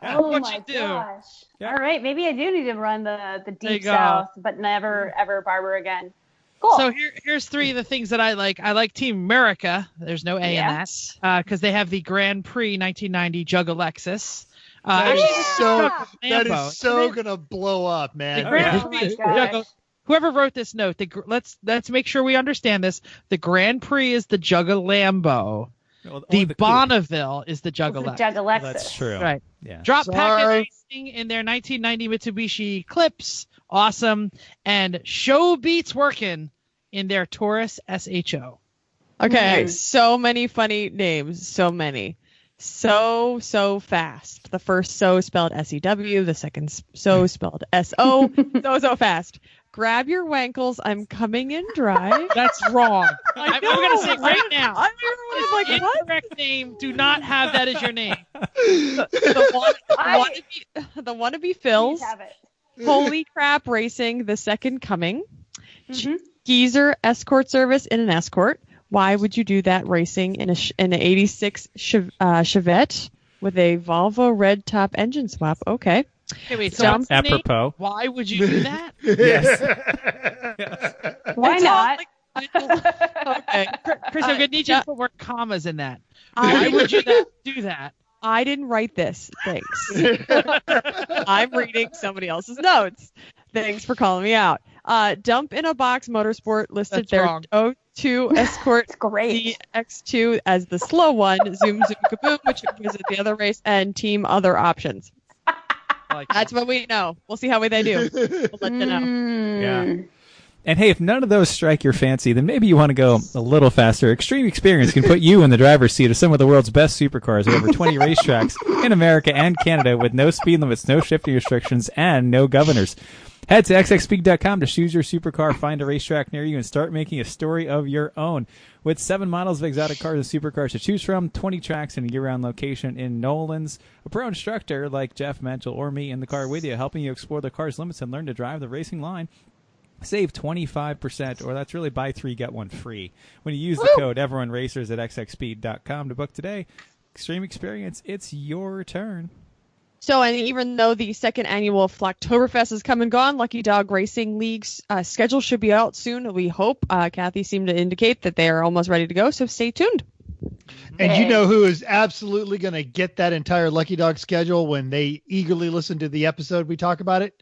Oh what my you do. gosh. Yeah. All right, maybe I do need to run the There you deep go. south, but never ever Barber again. Cool. So here's 3 of the things that I like. I like Team America. There's no A in that because they have the Grand Prix 1990 Jug Lexus. That Lambo. is so gonna blow up, man. The Grand Oh Prix my is gosh. Juggle- Whoever wrote this note, let's make sure we understand this. The Grand Prix is the Jugga Lambo. Well, The only coupe. Bonneville is the Jugga the Lexus. Jug Alexis. That's true. Right. Yeah. Drop Sorry. Packet Racing in their 1990 Mitsubishi Eclipse. Awesome. And Show Beats Working in their Taurus SHO. Okay, Mhm. so many funny names, so many. So fast. The first so spelled SEW, the second so spelled SO. So fast. Grab your wankles, I'm coming in dry. That's wrong. I'm going to say right now. I was like, what? Incorrect name. Do not have that as your name. The wannabe Please Phils. have it. Holy crap racing, the second coming. Mhm. Geezer escort service in an escort. Why would you do that racing in an 86 Chevette with a Volvo red top engine swap? Okay. Okay, wait. So Jump. what's the name? Apropos. Why would you do that? Yes. Why It's not? Okay. Chris, I'm going to need you to put more commas in that. I Why didn't, would you do that? I didn't write this. Thanks. I'm reading somebody else's notes. Thanks for calling me out. Dump in a box motorsport listed That's their wrong. O2 Escort It's great. DX2 as the slow one. Zoom kaboom, which was at the other race, and team other options. I like That's what we know. We'll see how they do. We'll let you know. Yeah. And hey, if none of those strike your fancy, then maybe you want to go a little faster. Extreme Experience can put you in the driver's seat of some of the world's best supercars at over 20 racetracks in America and Canada with no speed limits, no shifting restrictions, and no governors. Head to xxspeed.com to choose your supercar, find a racetrack near you, and start making a story of your own. With 7 models of exotic cars and supercars to choose from, 20 tracks, and a year-round location in Nolans, a pro instructor like Jeff Mental or me in the car with you, helping you explore the car's limits and learn to drive the racing line. Save 25%, or that's really buy 3, get 1 free, when you use the code EveryoneRacers at xxspeed.com to book today. Extreme experience, it's your turn. So, and even though the second annual Flocktoberfest has come and gone, Lucky Dog Racing League's schedule should be out soon, we hope. Kathy seemed to indicate that they are almost ready to go, so stay tuned. And you know who is absolutely going to get that entire Lucky Dog schedule when they eagerly listen to the episode we talk about it?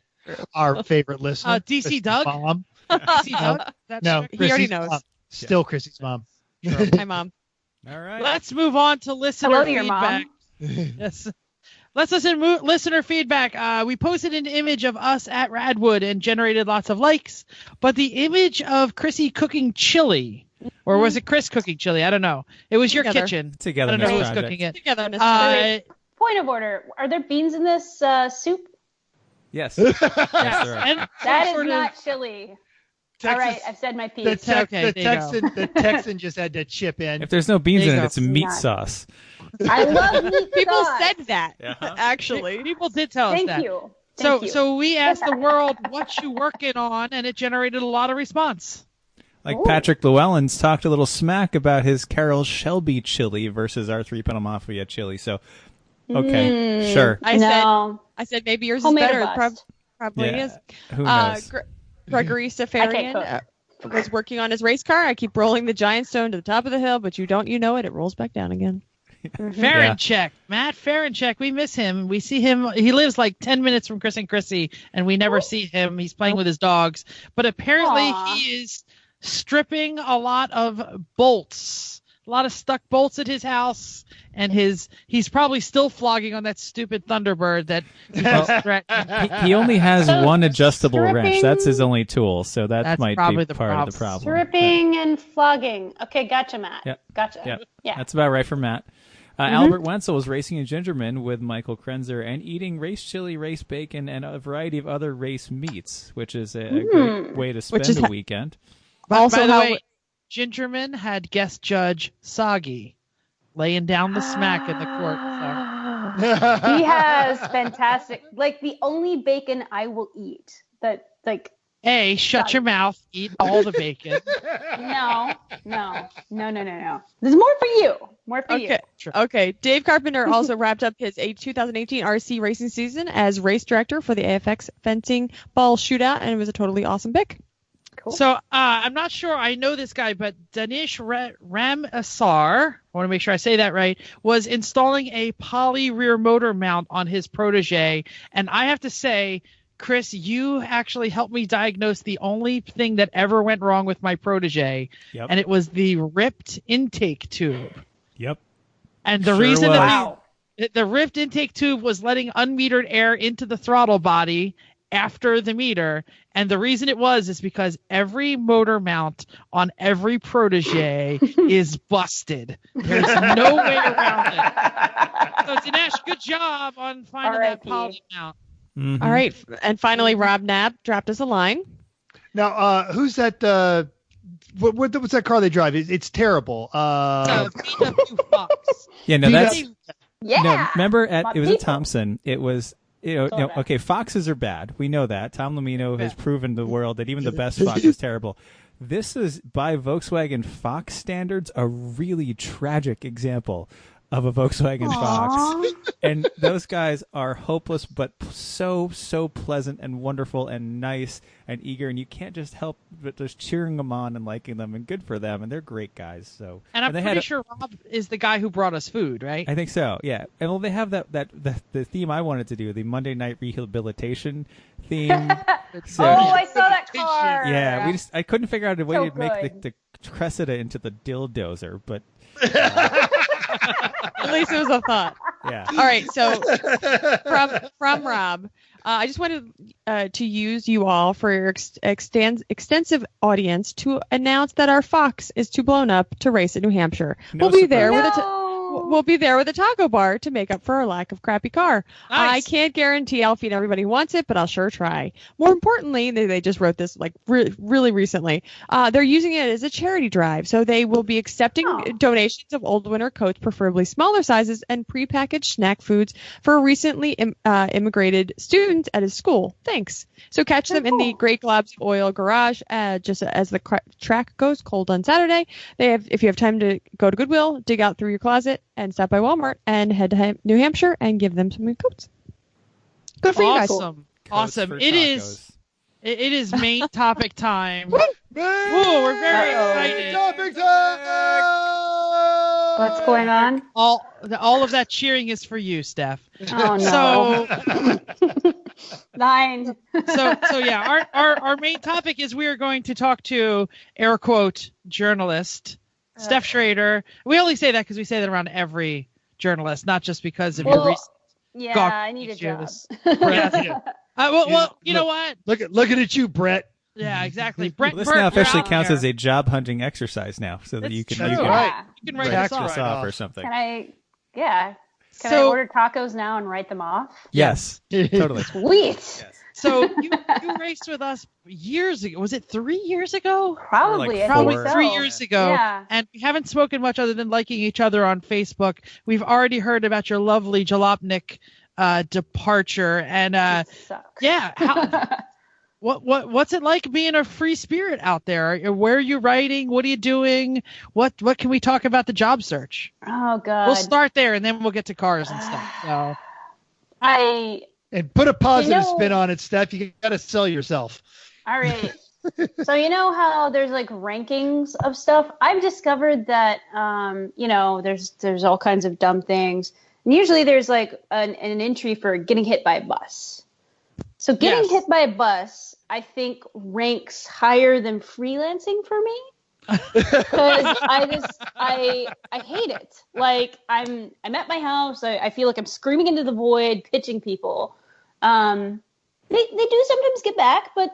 Our favorite listener. DC Doug? Mom. DC Doug? No, he already Chrissy's knows. mom. Still Chrissy's mom. Hi, Mom. All right. Let's move on to listener Hello to your feedback. Yes. Let's listen to listener feedback. We posted an image of us at Radwood and generated lots of likes, but the image of Chrissy cooking chili, or was it Chris cooking chili? I don't know. It was your Together. kitchen. I Togetherness don't know who's project. cooking it. Togetherness. Point of order. Are there beans in this soup? Yes. Yes, there are. And That sort is of- not chili. Texas, All right, I've said my piece. the Okay, there you go. Texan just had to chip in. If there's no beans There you in it, go. it's meat Not. sauce. I love meat People sauce. said that, Uh-huh. actually. People did tell us Thank that. you. So Thank you. so we asked the world what you working on, and it generated a lot of response. Like Ooh. Patrick Llewellyn's talked a little smack about his Carol Shelby chili versus our 3 Penal Mafia chili. So, okay, sure. no. I said maybe yours is Homemade better. or It bust? probably Yeah. is. Who knows? Gregory Safarian cook. was working on his race car. I keep rolling the giant stone to the top of the hill, but you know it rolls back down again. Farinchek, Matt Farinchek, we miss him. We see him. He lives like 10 minutes from Chris and Chrissy, and we never see him. He's playing with his dogs. But apparently Aw. he is stripping a lot of bolts, a lot of stuck bolts at his house, and he's probably still flogging on that stupid Thunderbird that he was threatening. He only has one adjustable wrench. Stripping- That's his only tool, so that That's might probably be the part of the problem. problem. Stripping and flogging. Okay, gotcha, Matt. Yeah. Gotcha. Yeah. Yeah. That's about right for Matt. Albert Wenzel was racing in Gingerman with Michael Krenzer and eating race chili, race bacon, and a variety of other race meats, which is a great way to spend is a weekend. Also, By the how- way, Gingerman had guest judge Soggy laying down the smack in the court. So. He has fantastic, like the only bacon I will eat. That like A, shut your mouth, eat all the bacon. no. There's more for you. More for you. Okay. Okay. Dave Carpenter also wrapped up his 2018 RC racing season as race director for the AFX fencing ball shootout, and it was a totally awesome pick. Cool. So I'm not sure I know this guy, but Danish Ramesar, I want to make sure I say that right, was installing a poly rear motor mount on his protege. And I have to say, Chris, you actually helped me diagnose the only thing that ever went wrong with my protege, Yep. and it was the ripped intake tube. Yep. And the Sure reason was. Wow. the ripped intake tube was letting unmetered air into the throttle body after the meter. And the reason it was is because every motor mount on every protege is busted. There's no way around it. So Dinesh, good job on finding that R.I.P. poly mount. Mhm. All right. And finally, Rob Knapp dropped us a line. Now, who's that? What's that car they drive? It's terrible. VW Fox. Yeah, no, that's Yeah. no. Remember, My it was a people. Thompson. It was Correct. okay. Foxes are bad. We know that. Tom Lamino has proven to the world that even the best Fox is terrible. This is, by Volkswagen Fox standards, a really tragic example of a Volkswagen Fox. And those guys are hopeless, but so pleasant and wonderful and nice and eager, and you can't just help but just cheering them on and liking them, and good for them, and they're great guys. So, And I'm they pretty had sure Rob is the guy who brought us food, right? I think so, yeah. And well, they have the theme I wanted to do, the Monday Night Rehabilitation theme. So, Oh, I saw that car. yeah, I couldn't figure out a way So to make good. the Cressida into the dildozer, but At least it was a thought. yeah. All right. So from Rob, I just wanted to use you all for your extensive audience to announce that our Fox is too blown up to race in New Hampshire. No We'll be there surprise. with a No. we'll be there with a taco bar to make up for our lack of crappy car. Nice. I can't guarantee I'll feed everybody who wants it, but I'll sure try. More importantly, they just wrote this like really recently. They're using it as a charity drive, so they will be accepting donations of old winter coats, preferably smaller sizes, and prepackaged snack foods for recently immigrated students at his school. Thanks. So catch them in the Great Globs of Oil Garage just as the track goes cold on Saturday. If you have time to go to Goodwill, dig out through your closet and stop by Walmart and head to New Hampshire and give them some new coats. Good for you guys. Awesome. for It tacos. is main topic time. Woo, we're very excited. Topic time! What's going on? All of that cheering is for you, Steph. Oh no. So 9. so yeah, our main topic is we are going to talk to air quote journalist Stef Schrader. We only say that because we say that around every journalist, not just because of your recent. Yeah, Gawk I need a job. issues. Yeah. Well, you know what? Looking at you, Brett. Yeah, exactly. Brett, Well, this Bert, now you're officially out counts there. as a job hunting exercise now, so that That's you can true. you can Right. You can write Right. this check off. this off or something. Can I? Yeah. Can I So- order tacos now and write them off? Yes, totally. Sweet. Yes. So you raced with us years ago. Was it 3 years ago? Probably. Like I Probably think so. 3 years ago. Yeah. And we haven't spoken much other than liking each other on Facebook. We've already heard about your lovely Jalopnik departure. And It sucks. yeah, what's it like being a free spirit out there? Where are you writing? What are you doing? What can we talk about the job search? Oh God. We'll start there and then we'll get to cars and stuff. So And put a positive You know- spin on it, Steph. You got to sell yourself. All right. So you know how there's like rankings of stuff? I've discovered that there's all kinds of dumb things. And usually there's like an entry for getting hit by a bus. So getting Yes. hit by a bus, I think, ranks higher than freelancing for me. Because I hate it. Like I'm at my house. I feel like I'm screaming into the void, pitching people. They do sometimes get back, but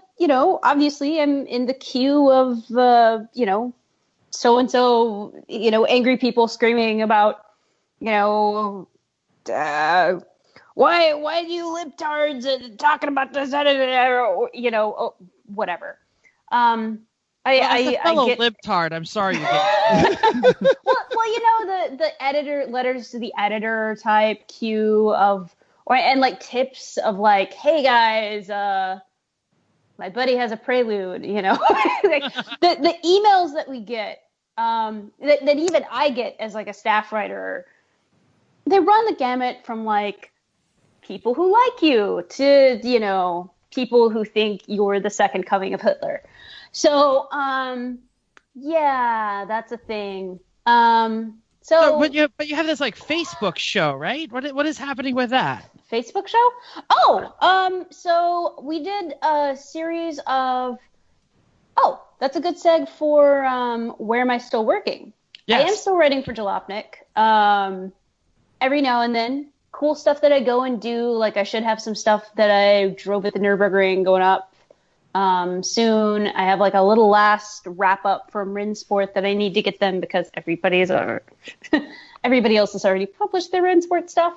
obviously I'm in the queue of so and so angry people screaming about why do you libtards talking about this whatever. I fellow get libtard. I'm sorry you get well, the editor letters to the editor type queue of, and like tips of like, hey guys, my buddy has a prelude, like the emails that we get, that even I get as like a staff writer, they run the gamut from like people who like you to, people who think you're the second coming of Hitler. So, yeah, that's a thing. but you have this like Facebook show, right? What is happening with that? Facebook show? So we did a series of. Oh, that's a good seg for where am I still working? Yes. I am still writing for Jalopnik. Every now and then, cool stuff that I go and do. Like I should have some stuff that I drove at the Nürburgring going up. Soon I have like a little last wrap up from Rinsport that I need to get them because everybody else has already published their Rinsport stuff.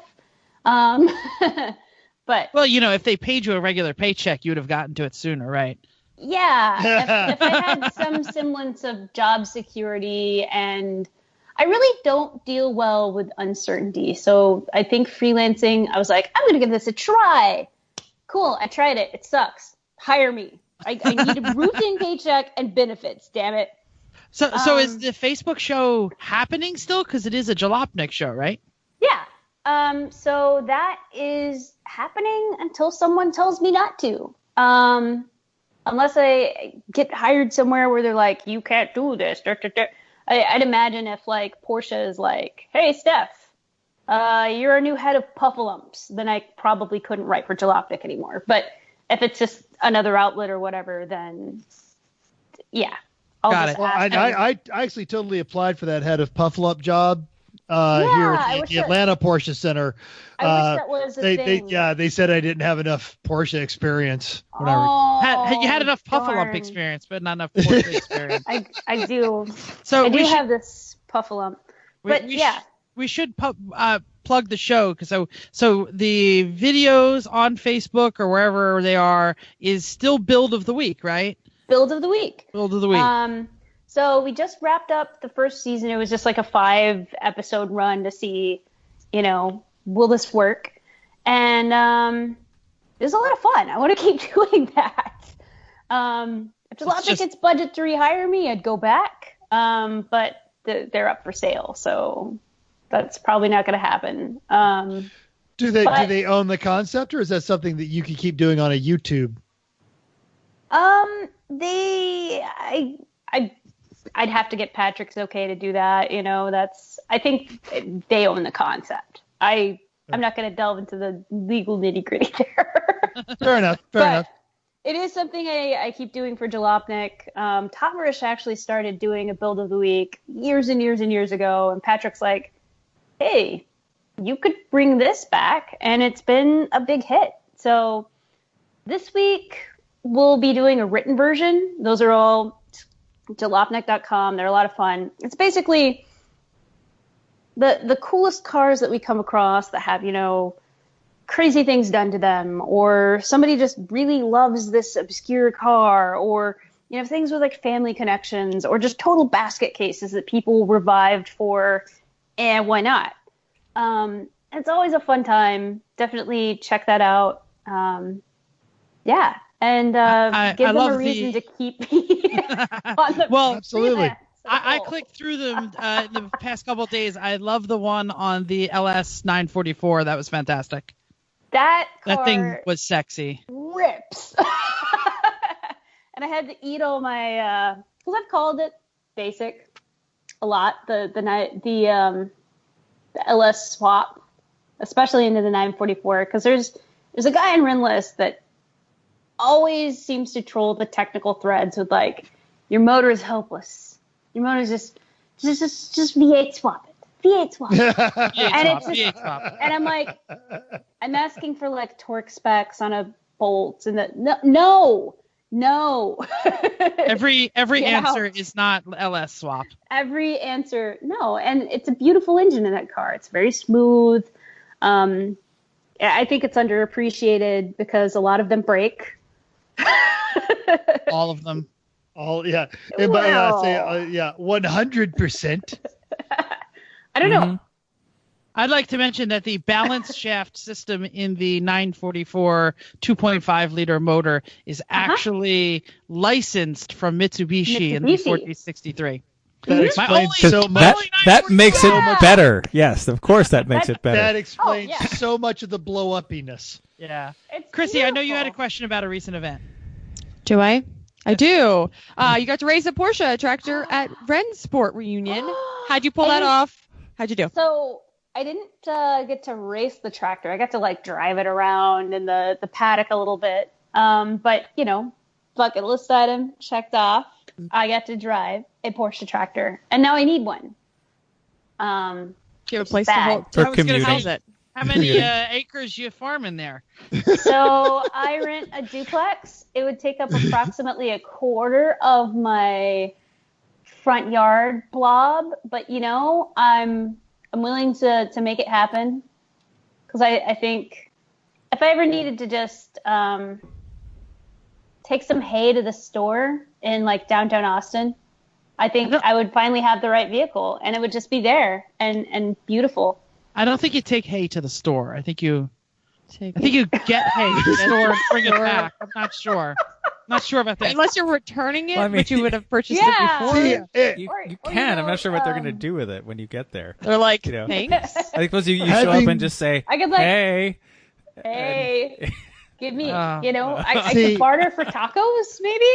But Well, if they paid you a regular paycheck, you would have gotten to it sooner, right? yeah, if I had some semblance of job security, and I really don't deal well with uncertainty. So I think freelancing, I was like, I'm going to give this a try. Cool. I tried it. It sucks. Hire me. I need a routine paycheck and benefits. Damn it. So is the Facebook show happening still? Because it is a Jalopnik show, right? Yeah. So that is happening until someone tells me not to. Unless I get hired somewhere where they're like, you can't do this. I'd imagine if like Porsche is like, hey, Steph, you're our new head of Puffalumps, then I probably couldn't write for Jalopnik anymore. But if it's just another outlet or whatever, then yeah. Got it. Well, I actually totally applied for that head of Pufflump job here I at wish the that- Atlanta Porsche Center. I wish that was a thing. They said I didn't have enough Porsche experience. You had enough Puffalump darn. experience, but not enough Porsche experience. I do. So I do we should, have this Puffalump. But we yeah. plug the show, because so the videos on Facebook or wherever they are is still build of the week, right? Build of the week. Build of the week. So we just wrapped up the first season. It was just like a 5-episode run to see, will this work? And it was a lot of fun. I want to keep doing that. If Jalopnik gets budget to rehire me, I'd go back. But they're up for sale, so that's probably not going to happen. Do they own the concept, or is that something that you can keep doing on a YouTube? I'd have to get Patrick's okay to do that. I think they own the concept. I'm not going to delve into the legal nitty gritty there. Fair enough. It is something I keep doing for Jalopnik. Tomarish actually started doing a build of the week years and years and years ago, and Patrick's like, hey, you could bring this back, and it's been a big hit. So this week we'll be doing a written version. Those are all jalopnik.com. They're a lot of fun. It's basically the coolest cars that we come across that have, crazy things done to them, or somebody just really loves this obscure car, or, things with like family connections, or just total basket cases that people revived for, and why not? It's always a fun time. Definitely check that out. Yeah. And give them a reason to keep me on the absolutely. freelance. I clicked through them in the past couple of days. I love the one on the LS 944. That was fantastic. That thing was sexy. Rips. And I had to eat all my because I've called it basic a lot. The LS swap, especially into the 944, because there's a guy in Renlist that always seems to troll the technical threads with like, your motor is helpless. Your motor is just V8 swap it. V8 swap it. V8 swap. And I'm like, I'm asking for like torque specs on a bolt, and no. Every answer is not LS swap. Every answer, no. And it's a beautiful engine in that car. It's very smooth. I think it's underappreciated because a lot of them break. All of them. Yeah. And by that, I say 100%. I don't know. I'd like to mention that the balance shaft system in the 944 2.5 liter motor is actually licensed from Mitsubishi in the 4063. That explains so much. That makes it better. Yes, of course that makes it better. That explains so much of the blow-uppiness. Yeah. It's Chrissy, beautiful. I know you had a question about a recent event. Do I? I do. You got to race a Porsche tractor at Rennsport reunion. How'd you pull that off? How'd you do? So I didn't get to race the tractor. I got to like drive it around in the paddock a little bit. But bucket list item checked off. I got to drive a Porsche tractor, and now I need one. Do you have a place to hold? For commuting. How many acres you farm in there? So I rent a duplex. It would take up approximately a quarter of my front yard blob, but I'm willing to make it happen, because I think if I ever needed to just take some hay to the store in like downtown Austin, I think I would finally have the right vehicle, and it would just be there and beautiful. I don't think you take hay to the store. I think you get hay to the store and bring it back. I'm not sure. Not sure about that. Unless you're returning it, Well, I mean, but you would have purchased it before. You can. I'm not sure what they're going to do with it when you get there. They're like, thanks. I suppose you show up and just say, I could like, hey, give me, I See- could barter for tacos, maybe?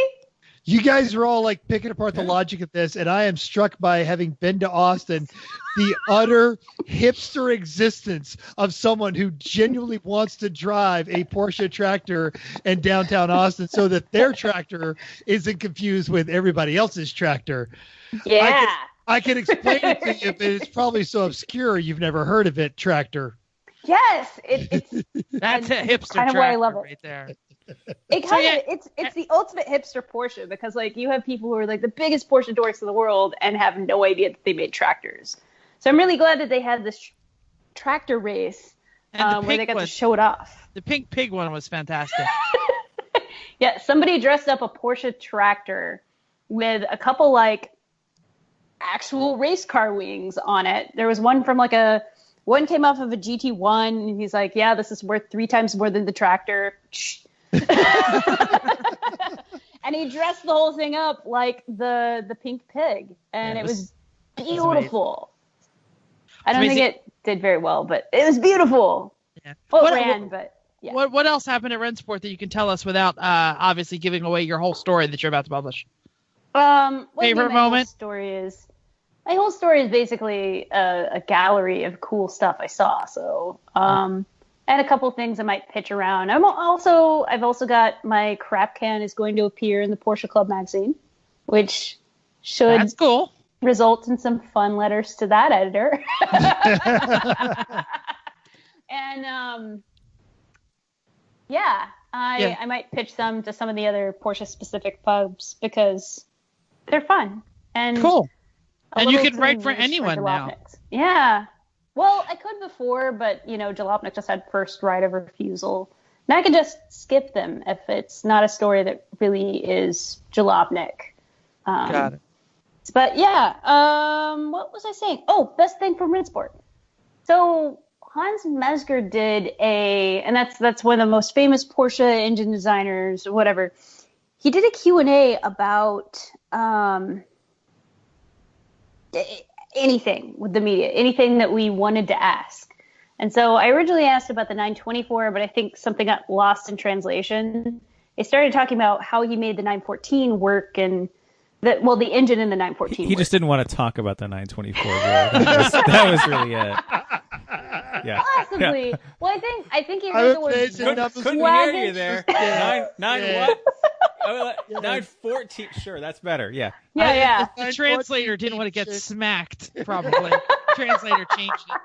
You guys are all like picking apart the logic of this, and I am struck by, having been to Austin, the utter hipster existence of someone who genuinely wants to drive a Porsche tractor in downtown Austin so that their tractor isn't confused with everybody else's tractor. Yeah. I can explain it to you, but it's probably so obscure you've never heard of it, tractor. Yes, it's That's a hipster kind of why I love tractor it. right there. It kind of it's the ultimate hipster Porsche, because like you have people who are like the biggest Porsche dorks in the world and have no idea that they made tractors. So I'm really glad that they had this tractor race And where they got to show it off. The pink pig one was fantastic. Yeah, somebody dressed up a Porsche tractor with a couple like actual race car wings on it. There was one from one came off of a GT1, and he's like, yeah, this is worth 3 times more than the tractor. And he dressed the whole thing up like the pink pig, and it was beautiful. I don't think it did very well, but it was beautiful. Yeah. Well, it ran, but yeah. What else happened at Rentsport that you can tell us without obviously giving away your whole story that you're about to publish? Favorite moment? My whole story is basically a gallery of cool stuff I saw. So, and a couple things I might pitch around. I've also got my crap can is going to appear in the Porsche Club magazine, which should That's cool. result in some fun letters to that editor. And I might pitch them to some of the other Porsche specific pubs because they're fun and cool. And you can too write for niche anyone now. Jalopniks. Yeah. Well, I could before, but Jalopnik just had first right of refusal. And I could just skip them if it's not a story that really is Jalopnik. Got it. But yeah, what was I saying? Oh, best thing from Rentsport. So Hans Mesger did and that's one of the most famous Porsche engine designers, whatever. He did a Q&A about anything with the media, anything that we wanted to ask. And so I originally asked about the 924, but I think something got lost in translation. They started talking about how he made the 914 work and the engine in the 914. He just didn't want to talk about the 924. That was really it. Yeah. Possibly. Yeah. Well, I think he I heard the would word. Couldn't hear you there. Nine what? 914. Sure, that's better. Yeah. Yeah. The translator didn't want to get smacked. Probably. Translator changed it.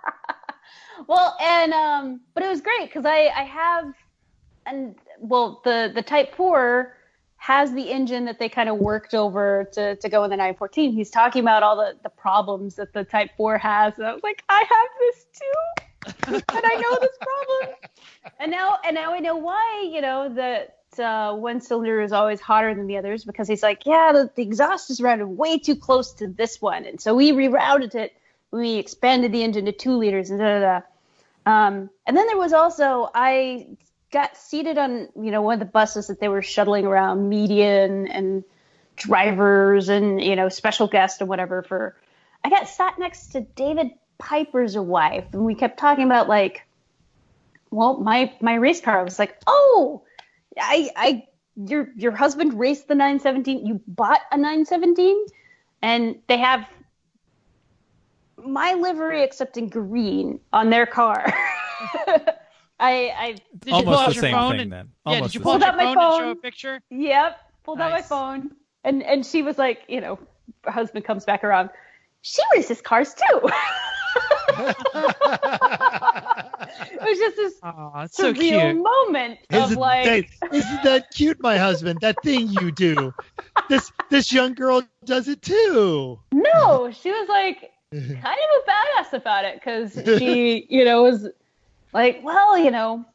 Well, and but it was great because I have, the Type 4 has the engine that they kind of worked over to go in the 914. He's talking about all the problems that the Type 4 has. And I was like, I have this too. And I know this problem. And now I know why, that one cylinder is always hotter than the others, because he's like, yeah, the exhaust is routed way too close to this one. And so we rerouted it. We expanded the engine to 2 liters and And then there was also, I got seated on, one of the buses that they were shuttling around media and drivers and, special guests and whatever I got sat next to David Piper's wife, and we kept talking about my race car. I was like, oh, your husband raced the 917. You bought a 917, and they have my livery except in green on their car. Did you almost pull out the your same phone? thing then. Yeah, Almost did you the pull out same. your phone and show a picture? Yep, pulled out my Nice. phone, and she was like, her husband comes back around. She races cars too. It was just this it's so surreal cute. moment of isn't that cute, my husband? That thing you do. This young girl does it too. No, she was like kind of a badass about it because she, was like, well,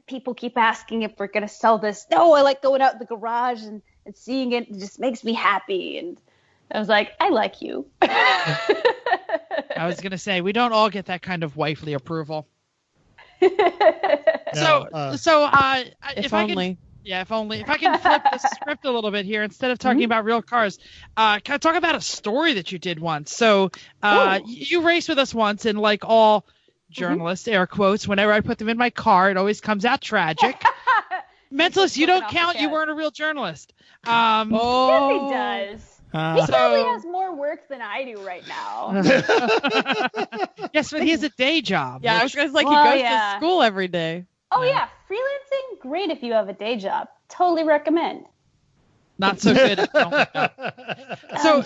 people keep asking if we're gonna sell this. No, I like going out in the garage and seeing it. It just makes me happy. And I was like, I like you. I was gonna say we don't all get that kind of wifely approval. No, If only if I can flip the script a little bit here, instead of talking about real cars, can I talk about a story that you did once? So you raced with us once, and like all journalists, air quotes, whenever I put them in my car, it always comes out tragic. Mentalist, you don't count. You weren't a real journalist. Yes, he does. He probably has more work than I do right now. Yes, but he has a day job. Yeah, I was going to say, he goes to school every day. Oh, yeah. Freelancing, great if you have a day job. Totally recommend. Not so good.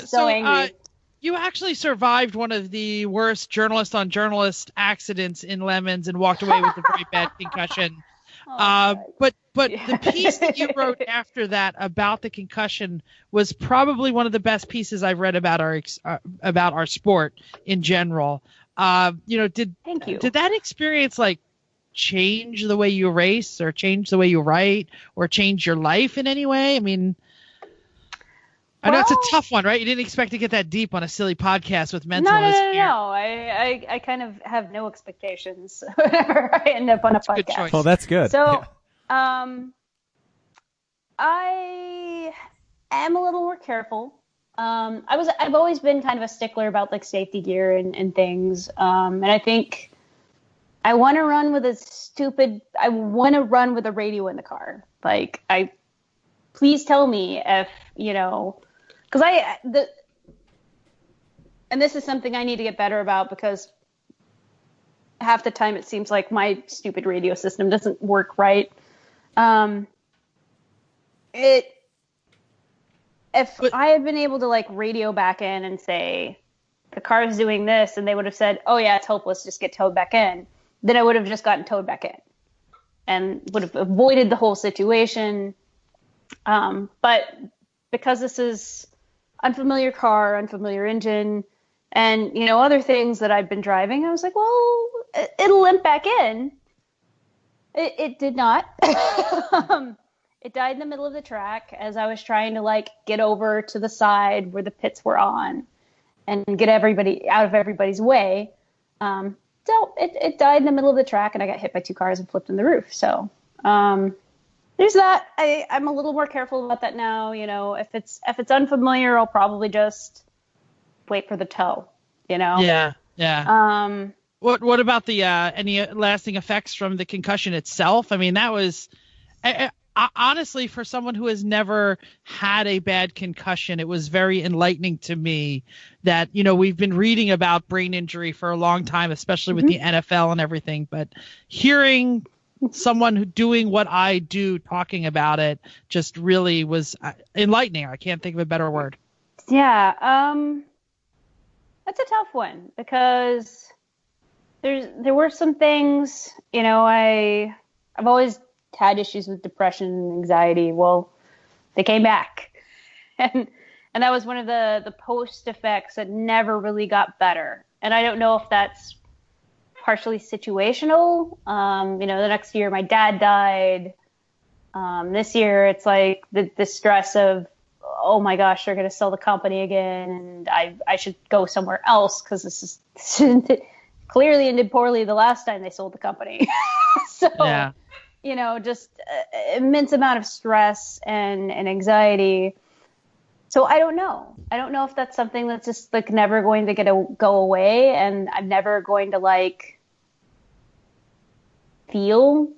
So angry. You actually survived one of the worst journalist on journalist accidents in Lemons and walked away with a very bad concussion. But the piece that you wrote after that about the concussion was probably one of the best pieces I've read about our sport in general. Thank you. Did that experience like change the way you race, or change the way you write, or change your life in any way? I mean, I know it's a tough one, right? You didn't expect to get that deep on a silly podcast with mental. No. I kind of have no expectations whenever I end up on a podcast. Good choice. Well, that's good. So, I am a little more careful. I've always been kind of a stickler about like safety gear and things. And I think I want to run with a radio in the car. Like, please tell me if, because and this is something I need to get better about, because half the time it seems like my stupid radio system doesn't work right. If I had been able to like radio back in and say the car is doing this, and they would have said, "Oh yeah, it's hopeless, just get towed back in," then I would have just gotten towed back in and would have avoided the whole situation. But because this is unfamiliar car, unfamiliar engine, and other things that I've been driving, I was like, well, it'll limp back in. It did not. It died in the middle of the track as I was trying to like get over to the side where the pits were on and get everybody out of everybody's way. So it died in the middle of the track, and I got hit by two cars and flipped in the roof. So there's that. I'm a little more careful about that now. If it's unfamiliar, I'll probably just wait for the tow. Yeah. What about the any lasting effects from the concussion itself? I mean, that was honestly, for someone who has never had a bad concussion, it was very enlightening to me that, we've been reading about brain injury for a long time, especially with the NFL and everything. But hearing someone doing what I do talking about it just really was enlightening. I can't think of a better word. Yeah. That's a tough one, because there were some things, I've always had issues with depression and anxiety. Well, they came back, and that was one of the post effects that never really got better. And I don't know if that's partially situational. The next year my dad died. This year it's like the stress of, oh my gosh, they're going to sell the company again, and I should go somewhere else, because this clearly ended poorly the last time they sold the company. So, yeah. Just immense amount of stress and anxiety. So I don't know. I don't know if that's something that's just like never going to go away, and I'm never going to like feel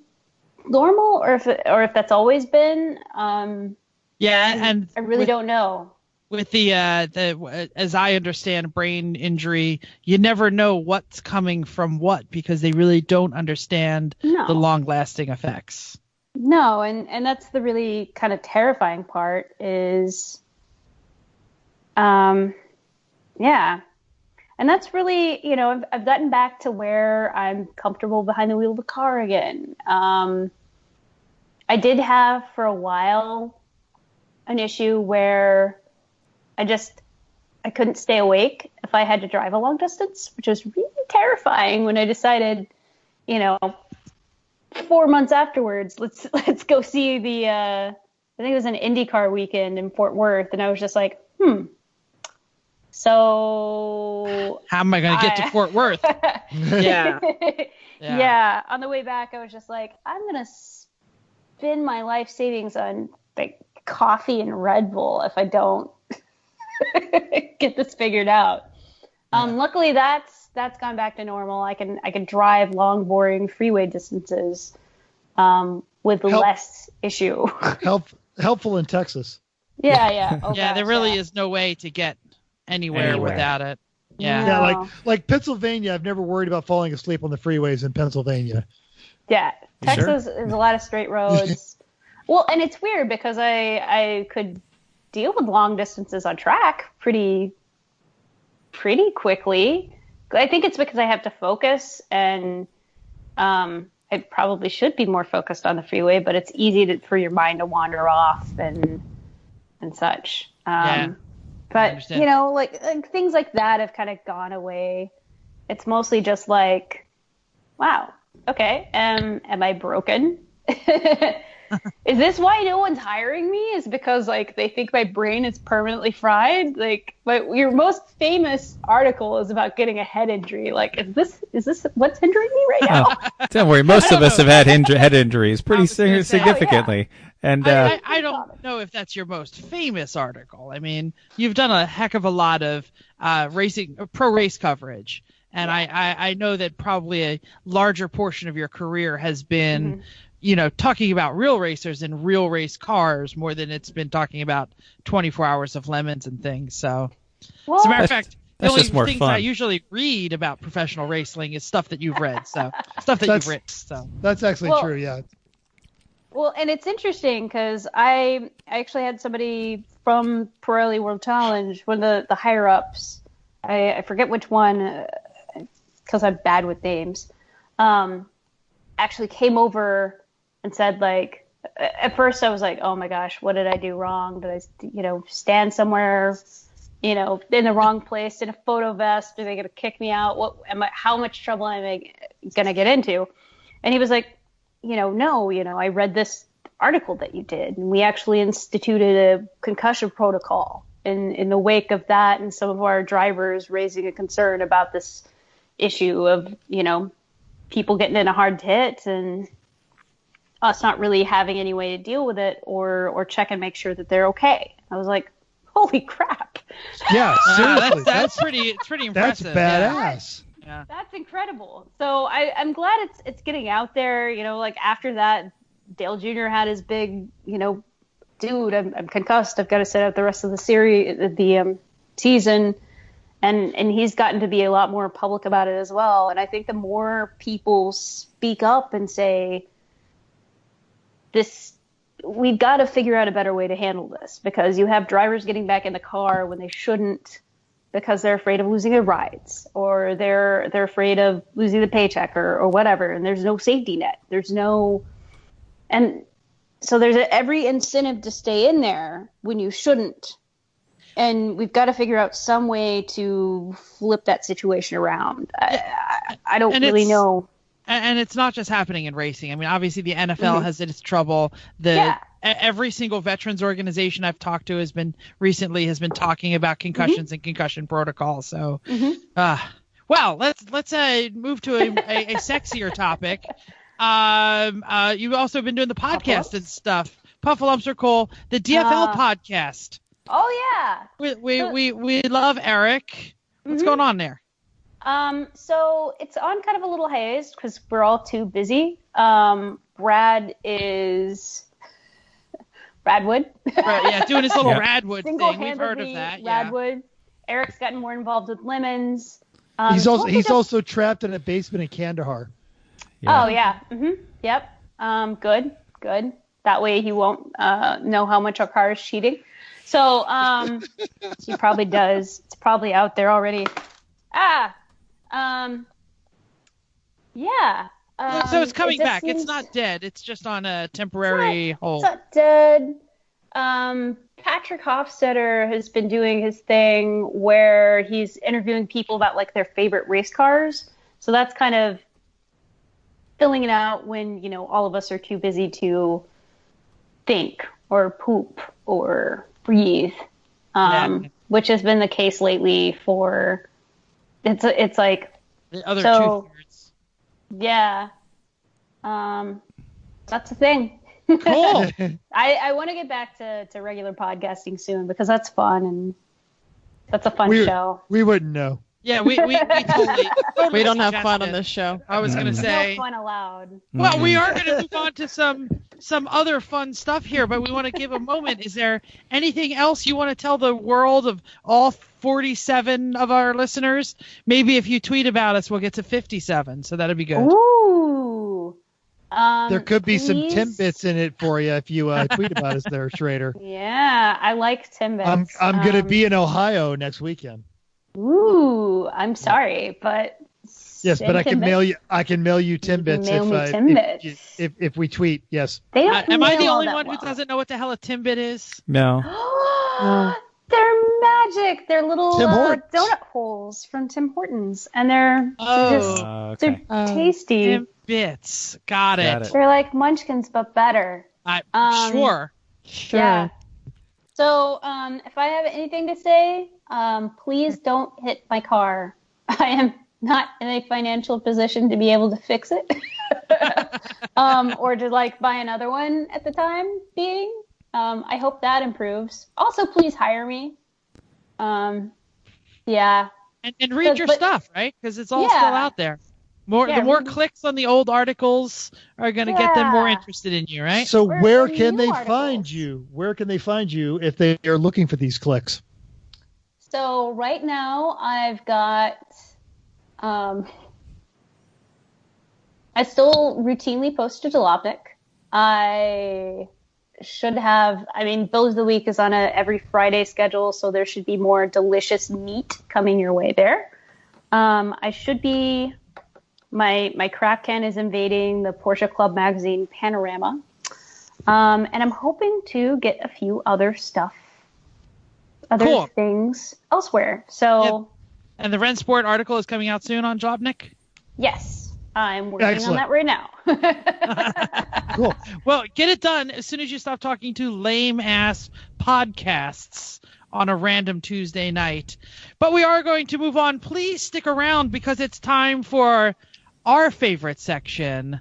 normal, or if that's always been. Yeah, and I really don't know. With the as I understand brain injury, you never know what's coming from what, because they really don't understand the long-lasting effects. No, and that's the really kind of terrifying part is, yeah. And that's really, I've gotten back to where I'm comfortable behind the wheel of the car again. I did have for a while an issue where I couldn't stay awake if I had to drive a long distance, which was really terrifying when I decided, 4 months afterwards, let's go see the, I think it was an IndyCar weekend in Fort Worth. And I was just like, so how am I going to get to Fort Worth? Yeah. On the way back, I was just like, I'm going to spend my life savings on like coffee and Red Bull if I don't get this figured out. Luckily that's gone back to normal. I can drive long, boring freeway distances with less issue. Helpful in Texas. Yeah. Oh, yeah, there really is no way to get anywhere without it. Yeah. Yeah, like Pennsylvania, I've never worried about falling asleep on the freeways in Pennsylvania. Yeah. Texas is a lot of straight roads. Well, and it's weird because I could deal with long distances on track pretty quickly. I think it's because I have to focus and I I probably should be more focused on the freeway, but it's easy for your mind to wander off and such. But like things like that have kind of gone away. It's mostly just like, wow, okay, am I broken? Is this why no one's hiring me? Is because like they think my brain is permanently fried? Like, but your most famous article is about getting a head injury. Like, is this what's hindering me right now? Don't worry, most of us have had head injuries pretty significantly. And I don't know if that's your most famous article. I mean, you've done a heck of a lot of pro race coverage. And I know that probably a larger portion of your career has been, talking about real racers and real race cars more than it's been talking about 24 hours of lemons and things. So, as a matter of fact, the only things I usually read about professional racing is stuff that you've read. So, stuff that you've written. So that's actually true. Yeah. Well, and it's interesting because I actually had somebody from Pirelli World Challenge, one of the higher ups. I forget which one. Because I'm bad with names, actually came over and said, like, at first I was like, oh my gosh, what did I do wrong? Did I, stand somewhere, in the wrong place in a photo vest? Are they going to kick me out? How much trouble am I going to get into? And he was like, no, I read this article that you did, and we actually instituted a concussion protocol in the wake of that, and some of our drivers raising a concern about this issue of people getting in a hard hit and us not really having any way to deal with it or check and make sure that they're okay. I was like, holy crap. Yeah, seriously. That's pretty impressive. That's badass. Yeah. That's incredible. So I'm glad it's getting out there. Like after that, Dale Jr. had his big, dude, I'm concussed. I've got to sit out the rest of the series, the season. And he's gotten to be a lot more public about it as well. And I think the more people speak up and say, we've got to figure out a better way to handle this, because you have drivers getting back in the car when they shouldn't, because they're afraid of losing their rides, or they're afraid of losing the paycheck or whatever. And there's no safety net. And so there's every incentive to stay in there when you shouldn't. And we've got to figure out some way to flip that situation around. I don't really know. And it's not just happening in racing. I mean, obviously the NFL has its trouble. Every single veterans organization I've talked to has been talking about concussions and concussion protocols. So, well, let's move to a sexier topic. You've also been doing the podcast and stuff. Puffalumps are cool. The DFL podcast. Oh yeah. We love Eric. What's going on there? So it's on kind of a little haze because we're all too busy. Radwood. Doing his little Radwood thing. We've heard of that. Radwood. Yeah. Eric's gotten more involved with lemons. He's also trapped in a basement in Kandahar. Yeah. Oh yeah. Yep. Good. That way he won't know how much our car is cheating. So he probably does. It's probably out there already. Yeah. So it's coming back. It's not dead. It's just on a temporary hold. It's not dead. Patrick Hofstetter has been doing his thing where he's interviewing people about like their favorite race cars. So that's kind of filling it out when, all of us are too busy to think or poop or breathe, which has been the case lately for it's like the other 2/3. Yeah. That's the thing. Cool. I want to get back to regular podcasting soon because that's fun and that's a fun show. We wouldn't know. Yeah, we totally we don't have fun on this show. I was going to say. No fun allowed. Well, we are going to move on to some other fun stuff here, but we want to give a moment. Is there anything else you want to tell the world of all 47 of our listeners? Maybe if you tweet about us, we'll get to 57, so that'd be good. Ooh. There could be some Timbits in it for you if you tweet about us there, Schrader. Yeah, I like Timbits. I'm going to be in Ohio next weekend. Ooh, I'm sorry, but Yes, but I can mail you. I can mail you Timbits mail me Timbits. if we tweet. Yes. They don't Am I the mail only that one who well. doesn't know what the hell a Timbit is? No. They're magic. They're little Tim Hortons. donut holes from Tim Hortons, and they're just Okay. they're tasty. Timbits. Got Got it. it. They're like Munchkins, but better. Sure. Yeah. So, if I have anything to say, please don't hit my car. I am not in a financial position to be able to fix it, or to like buy another one at the time being. I hope that improves. Also, please hire me. Yeah. And read your stuff, right? Because it's all still out there. The more clicks on the old articles are going to get them more interested in you, right? So Where's where the can new they articles? find you? Where can they find you if they are looking for these clicks? So right now I've got, I still routinely post to Jalopnik. I should have, Bills of the Week is on a every Friday schedule, so there should be more delicious meat coming your way there. I should be, my crap can is invading the Porsche Club Magazine Panorama. And I'm hoping to get a few other things elsewhere. So, and the Rensport article is coming out soon on Jobnik? yes, I'm working Excellent. on that right now. Cool. Well, get it done as soon as you stop talking to lame-ass podcasts on a random Tuesday night. But we are going to move on. Please stick around because it's time for our favorite section.